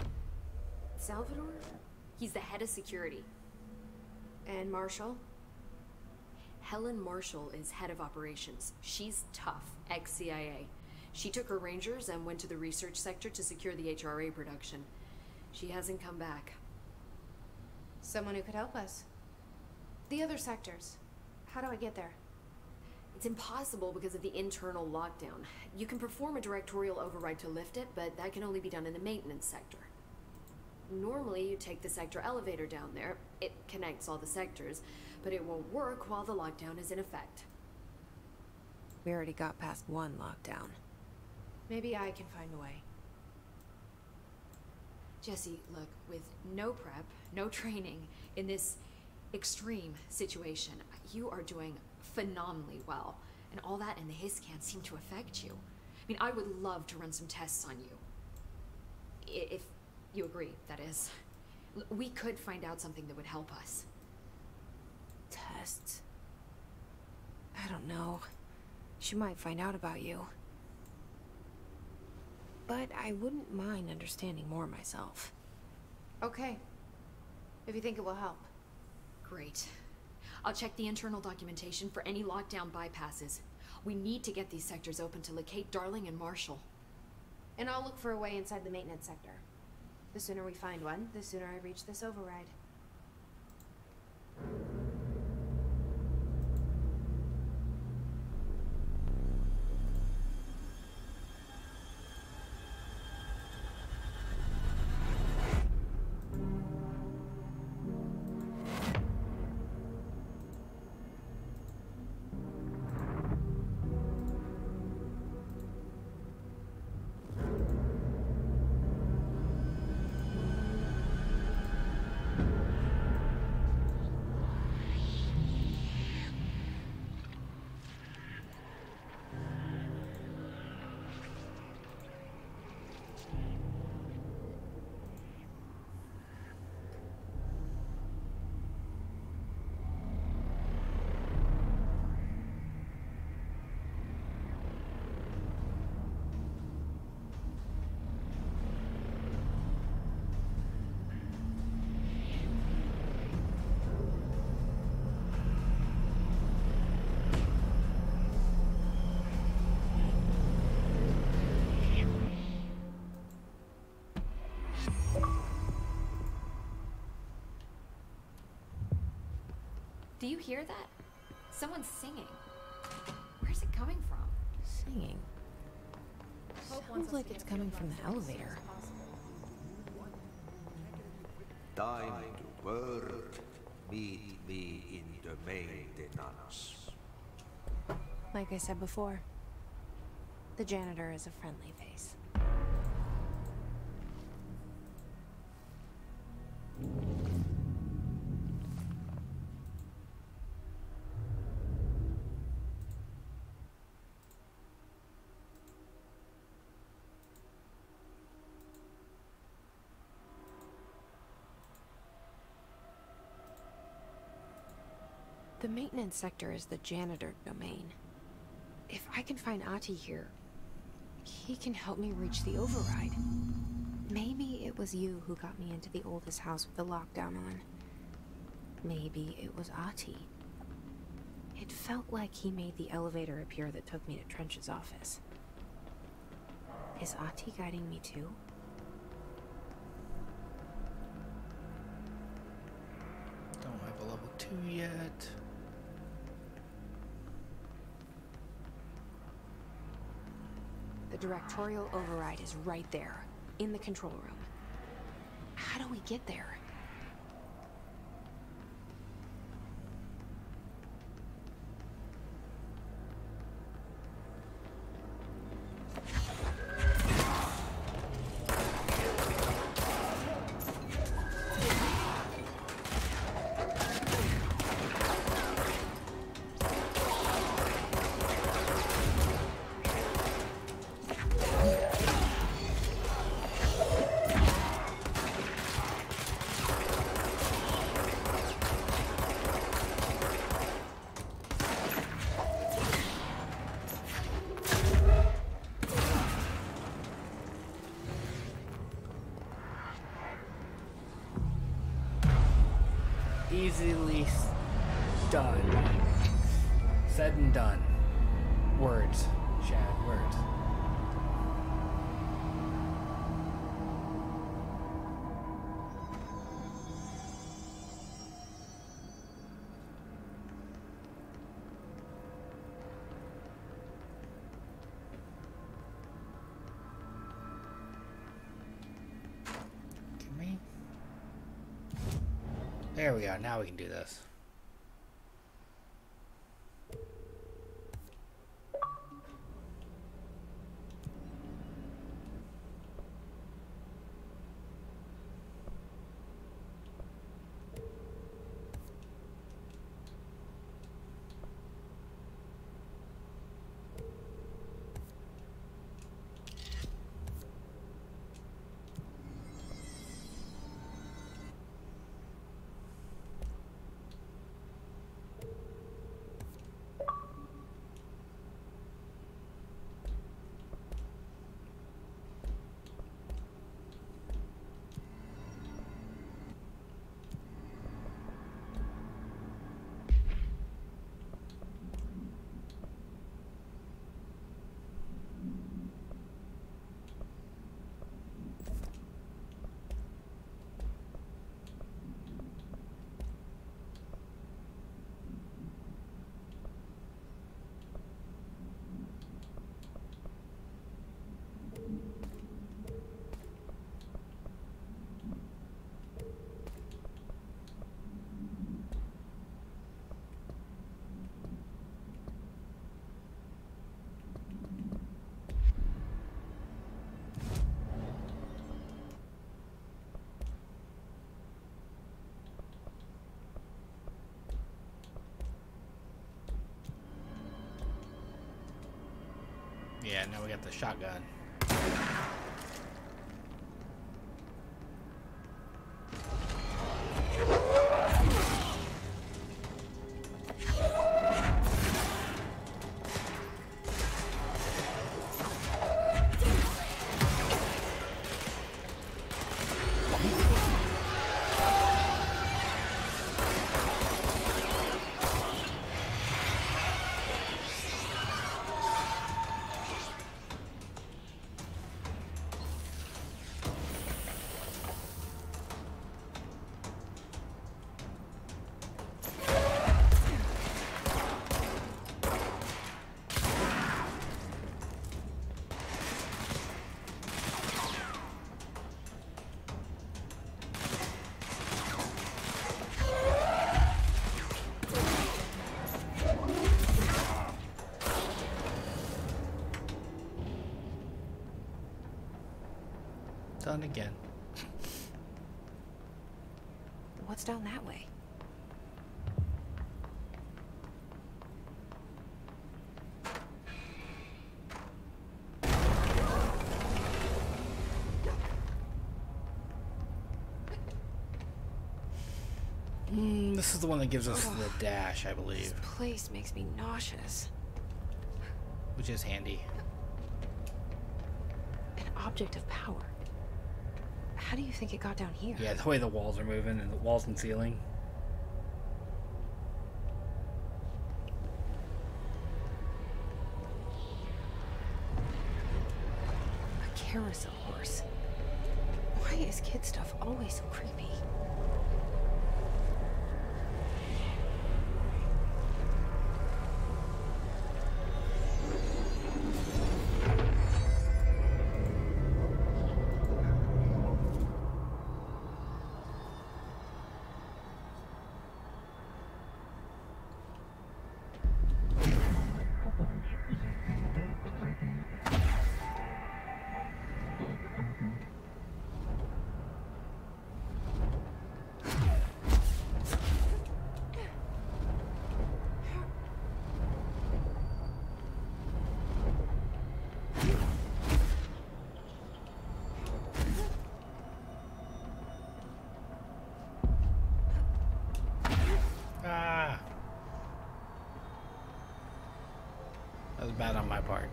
Salvador? He's the head of security. And Marshall? Helen Marshall is head of operations. She's tough, ex-CIA. She took her Rangers and went to the research sector to secure the HRA production. She hasn't come back. Someone who could help us. The other sectors. How do I get there? It's impossible because of the internal lockdown. You can perform a directorial override to lift it, but that can only be done in the maintenance sector. Normally, you take the sector elevator down there. It connects all the sectors, but it won't work while the lockdown is in effect. We already got past one lockdown. Maybe I can find a way. Jesse, look, with no prep, no training, in this extreme situation, you are doing phenomenally well. And all that and the hiss can't seem to affect you. I mean, I would love to run some tests on you. If you agree, that is. We could find out something that would help us. Tests? I don't know. She might find out about you. But I wouldn't mind understanding more myself. Okay. If you think it will help. Great. I'll check the internal documentation for any lockdown bypasses. We need to get these sectors open to locate Darling and Marshall. And I'll look for a way inside the maintenance sector. The sooner we find one, the sooner I reach this override. Do you hear that? Someone's singing. Where's it coming from? Singing? Sounds like it's coming from the elevator. Time to work. Meet me in the maintenance. Like I said before, the janitor is a friendly face. The maintenance sector is the janitor domain. If I can find Ahti here, He can help me reach the override. Maybe it was you who got me into the oldest house with the lockdown on. Maybe it was Ahti. It felt like he made the elevator appear that took me to Trench's office. Is Ahti guiding me too? Don't have a level 2 yet. The directorial override is right there, in the control room. How do we get there? Easily done. Said and done. Words, Chad, words. There we go, now we can do this. Yeah, now we got the shotgun. Done again. What's down that way? This is the one that gives us the dash, I believe. This place makes me nauseous. Which is handy. object of power. How do you think it got down here? Yeah, the way the walls are moving and the walls and ceiling. A carousel horse. Why is kid stuff always so creepy? That was bad on my part.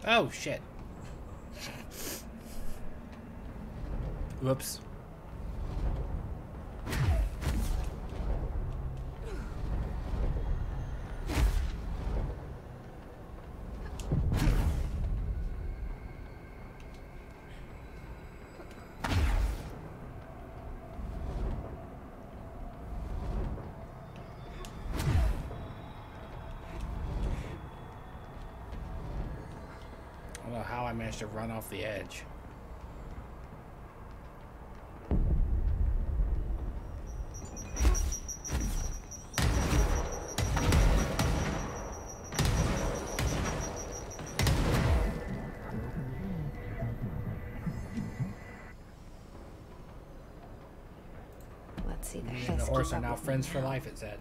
Oh, shit. Whoops. I don't know how I managed to run off the edge. Let's see the Me and the horse are now friends for life, it said.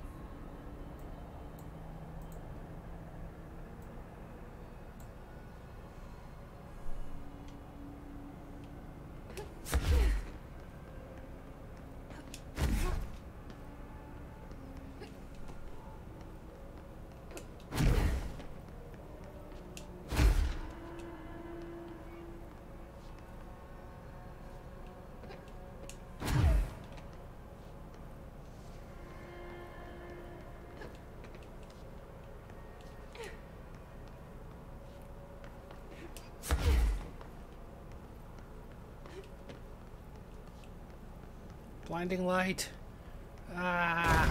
Blinding light. Ah.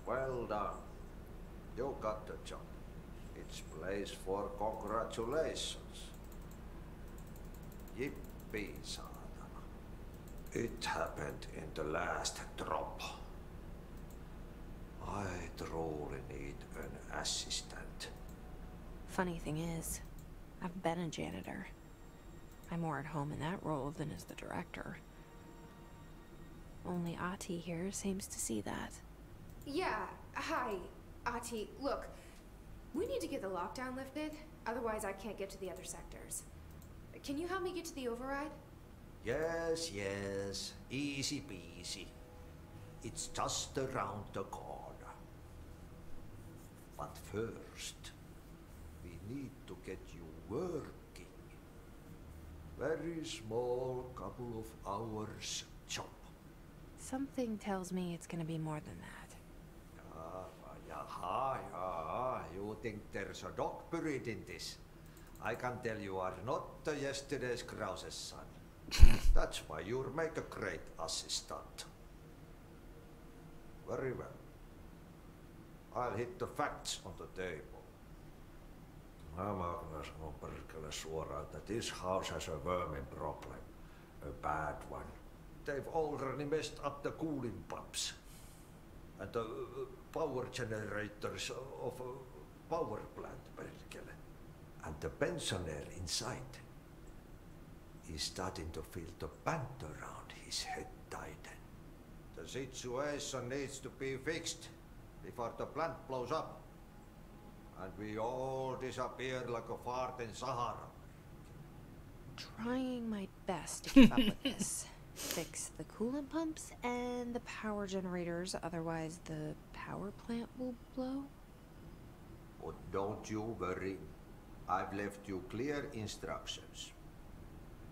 Well done. You got the job. It's place for congratulations. Yippee, saatana. It happened in the last drop. I truly need an assistant. Funny thing is, I've been a janitor. I'm more at home in that role than as the director. Only Ahti here seems to see that. Yeah, hi, Ahti. Look, we need to get the lockdown lifted, otherwise I can't get to the other sectors. Can you help me get to the override? Yes, yes. Easy peasy. It's just around the corner. But first, we need to get you working. Very small, couple of hours job. Something tells me it's gonna be more than that. Yaha. You think there's a dog buried in this? I can tell you are not yesterday's Krause's son. That's why you'll make a great assistant. Very well. I'll hit the facts on the table. I'm gonna sanon perkele suoraan, that this house has a vermin problem. A bad one. They've already messed up the cooling pumps. And the power generators of a power plant, perkele. And the pensioner inside is starting to feel the band around his head tighten. The situation needs to be fixed before the plant blows up. And we all disappear like a fart in Sahara. Trying my best to keep up with this. Fix the coolant pumps and the power generators, otherwise the power plant will blow. But don't you worry. I've left you clear instructions.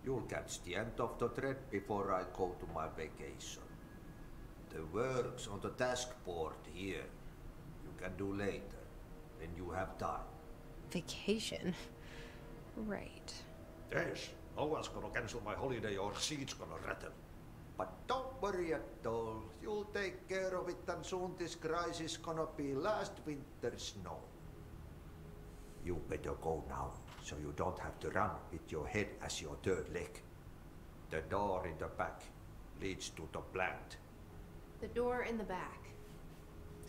You'll catch the end of the thread before I go to my vacation. The work's on the task board here. You can do later, when you have time. Vacation? Right. Yes, no one's gonna cancel my holiday or seat's gonna rattle. But don't worry at all. You'll take care of it, and soon this crisis is gonna be last winter's snow. You better go now, so you don't have to run with your head as your third leg. The door in the back leads to the plant. The door in the back.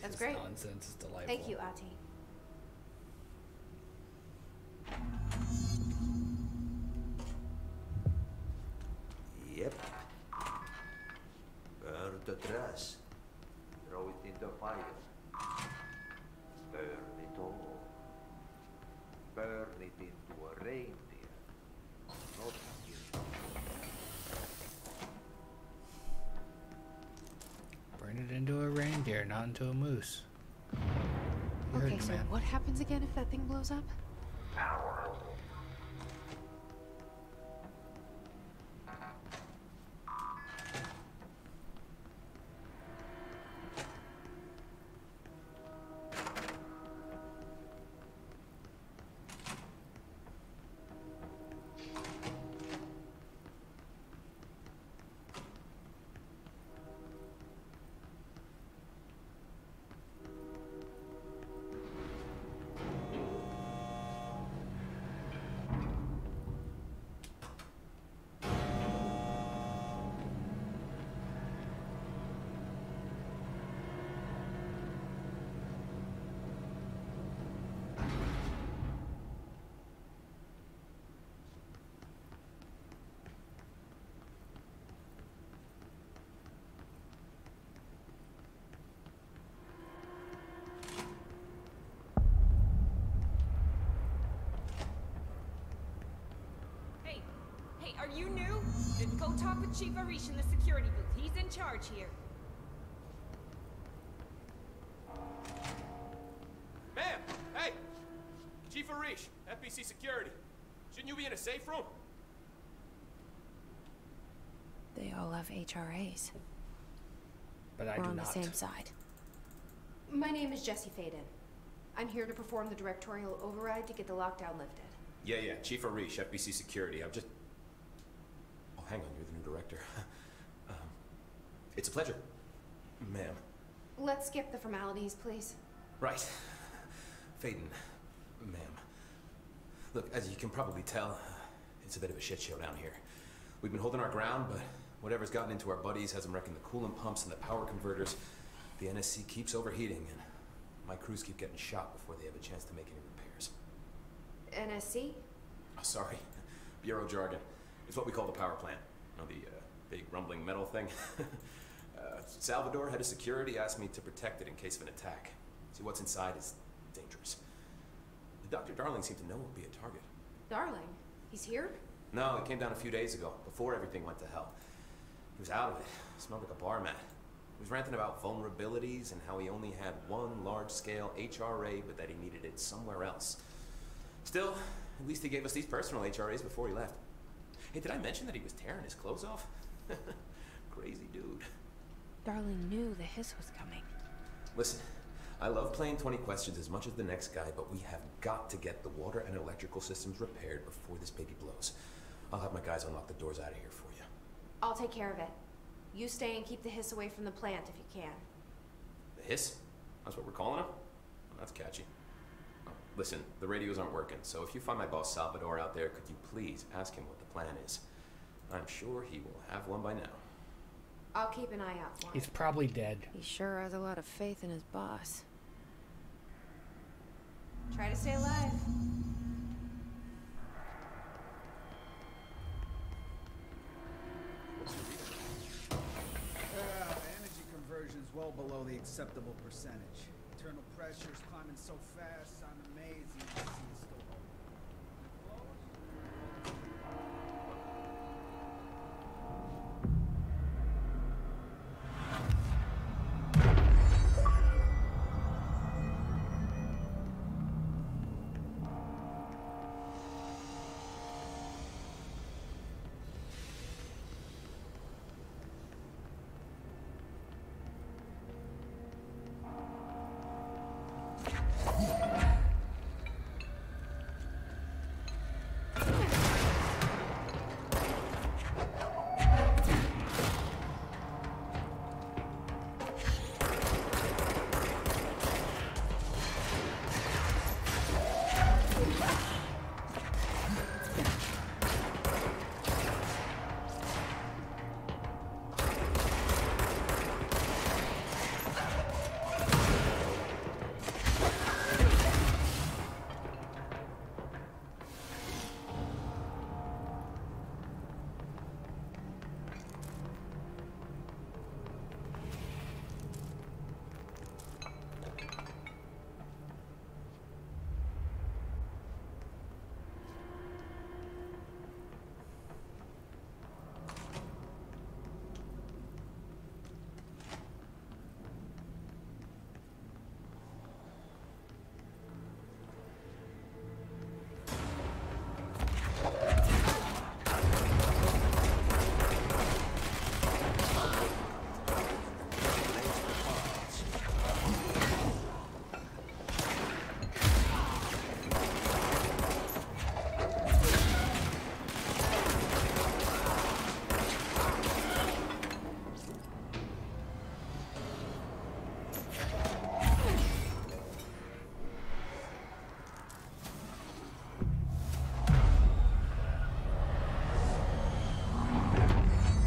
That's This great. nonsense is delightful. Thank you, Ati. Yep. Burn the trash. Throw it in the fire. Burn it all. Burn it into a reindeer. Not you. Burn it into a reindeer, not into a moose. You heard Okay, the so man. what happens again if that thing blows up? Power. Hey, are you new? Then go talk with Chief Arish in the security booth. He's in charge here. Ma'am! Hey! Chief Arish, FBC Security. Shouldn't you be in a safe room? They all have HRAs. But I We're do on not. the same side. My name is Jesse Faden. I'm here to perform the directorial override to get the lockdown lifted. Yeah, Chief Arish, FBC Security. I'm just... Oh, hang on, you're the new director. It's a pleasure, ma'am. Let's skip the formalities, please. Right. Faden, ma'am. Look, as you can probably tell, it's a bit of a shit show down here. We've been holding our ground, but whatever's gotten into our buddies has them wrecking the coolant pumps and the power converters. The NSC keeps overheating, and my crews keep getting shot before they have a chance to make any repairs. NSC? Oh, sorry. Bureau jargon. It's what we call the power plant. You know, the big rumbling metal thing? Salvador, head of security, asked me to protect it in case of an attack. See, what's inside is dangerous. Dr. Darling seemed to know it would be a target. Darling, he's here? No, it came down a few days ago, before everything went to hell. He was out of it. Smelled like a bar mat. He was ranting about vulnerabilities and how he only had one large-scale HRA, but that he needed it somewhere else. Still, at least he gave us these personal HRAs before he left. Hey, did I mention that he was tearing his clothes off? Crazy dude. Darling knew the hiss was coming. Listen, I love playing 20 questions as much as the next guy, but we have got to get the water and electrical systems repaired before this baby blows. I'll have my guys unlock the doors out of here for you. I'll take care of it. You stay and keep the hiss away from the plant if you can. The hiss? That's what we're calling him? Well, that's catchy. Oh, listen, the radios aren't working, so if you find my boss Salvador out there, could you please ask him what the plan is? I'm sure he will have one by now. I'll keep an eye out for him. He's probably dead. He sure has a lot of faith in his boss. Try to stay alive. Energy conversion's well below the acceptable percentage. Internal pressure's climbing so fast, I'm amazed you can see it's still open.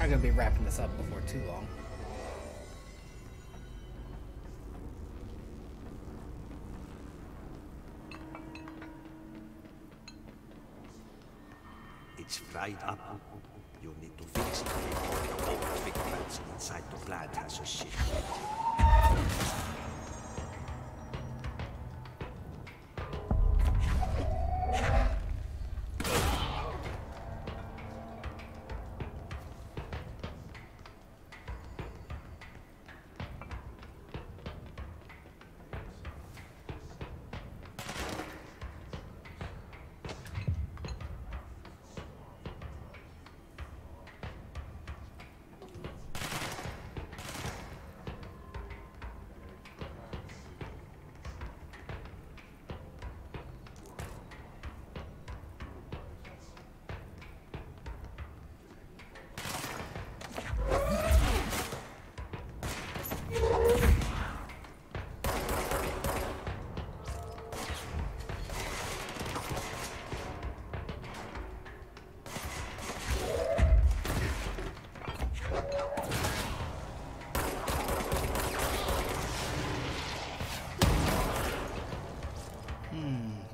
I'm gonna be wrapping this up before too long. It's fried up. You need to fix it before the old pigments inside the plant has a shit.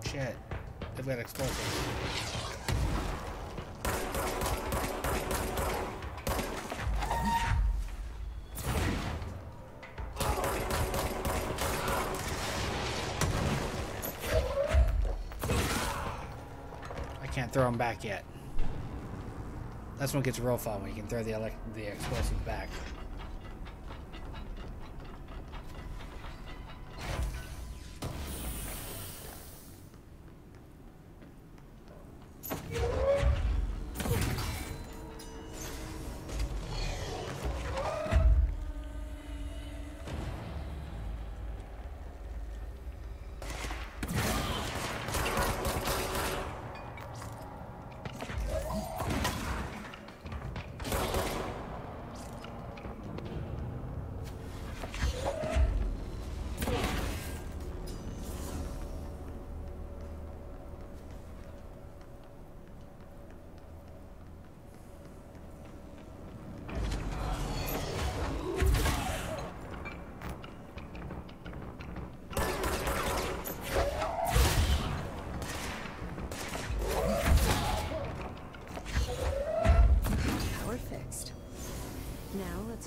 Shit. They've got explosives. I can't throw them back yet. That's when it gets real fun, when you can throw the explosives back.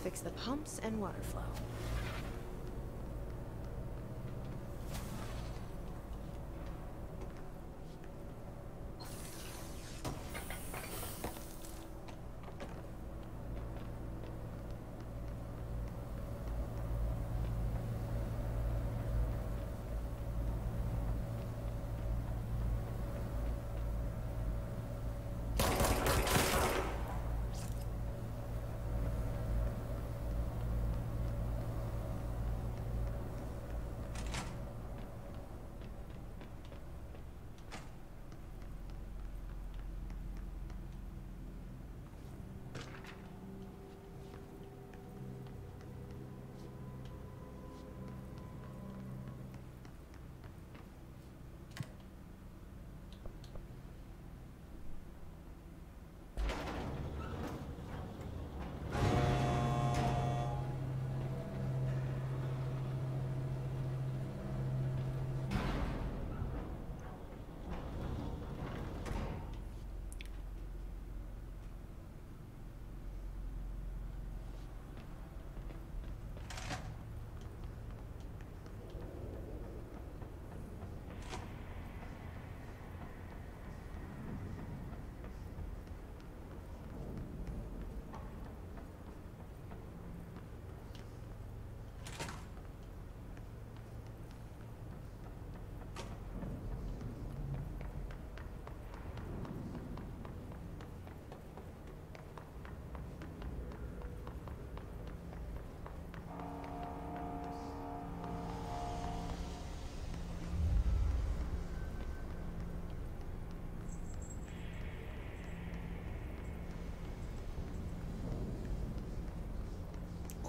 Fix the pumps and water flow.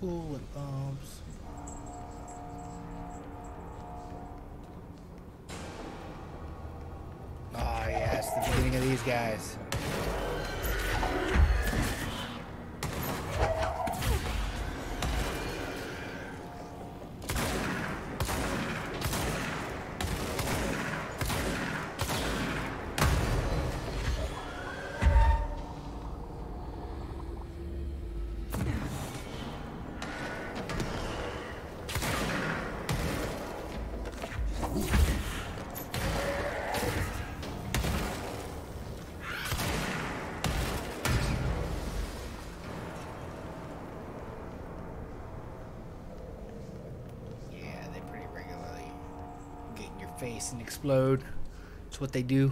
Coolant pumps. Oh yes, the beginning of these guys. Face and explode. That's what they do.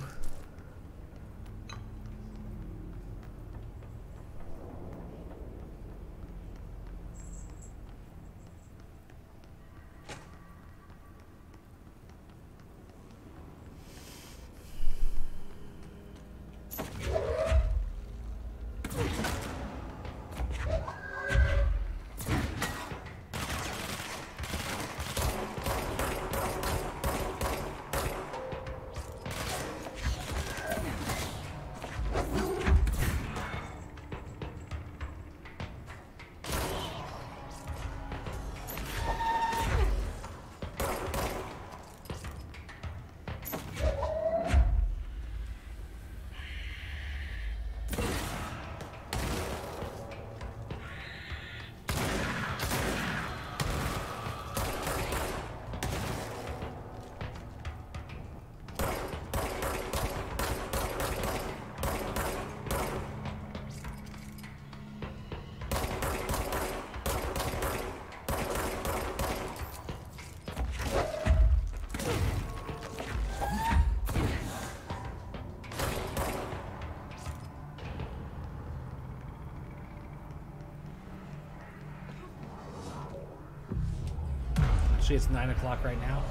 Actually, it's 9 o'clock right now.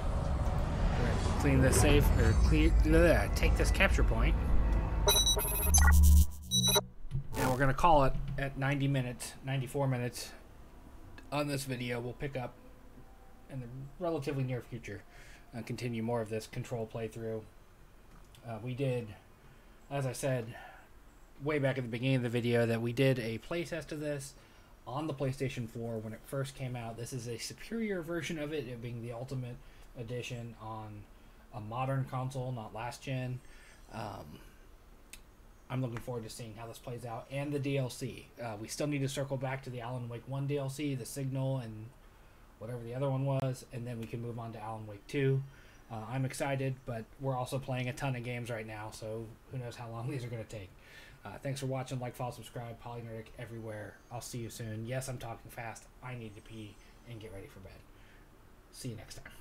We're gonna clean this safe, or take this capture point. And we're gonna call it at 90 minutes, 94 minutes on this video. We'll pick up in the relatively near future and continue more of this control playthrough. We did, as I said way back at the beginning of the video, that we did a playtest of this on the PlayStation 4 when it first came out. This is a superior version of it, it being the Ultimate Edition on a modern console, not last gen. I'm looking forward to seeing how this plays out, and the DLC. We still need to circle back to the Alan Wake 1 DLC, the Signal, and whatever the other one was, and then we can move on to Alan Wake 2. I'm excited, but we're also playing a ton of games right now, so who knows how long these are going to take. Thanks for watching. Like, follow, subscribe. Polynerdic everywhere. I'll see you soon. Yes, I'm talking fast. I need to pee and get ready for bed. See you next time.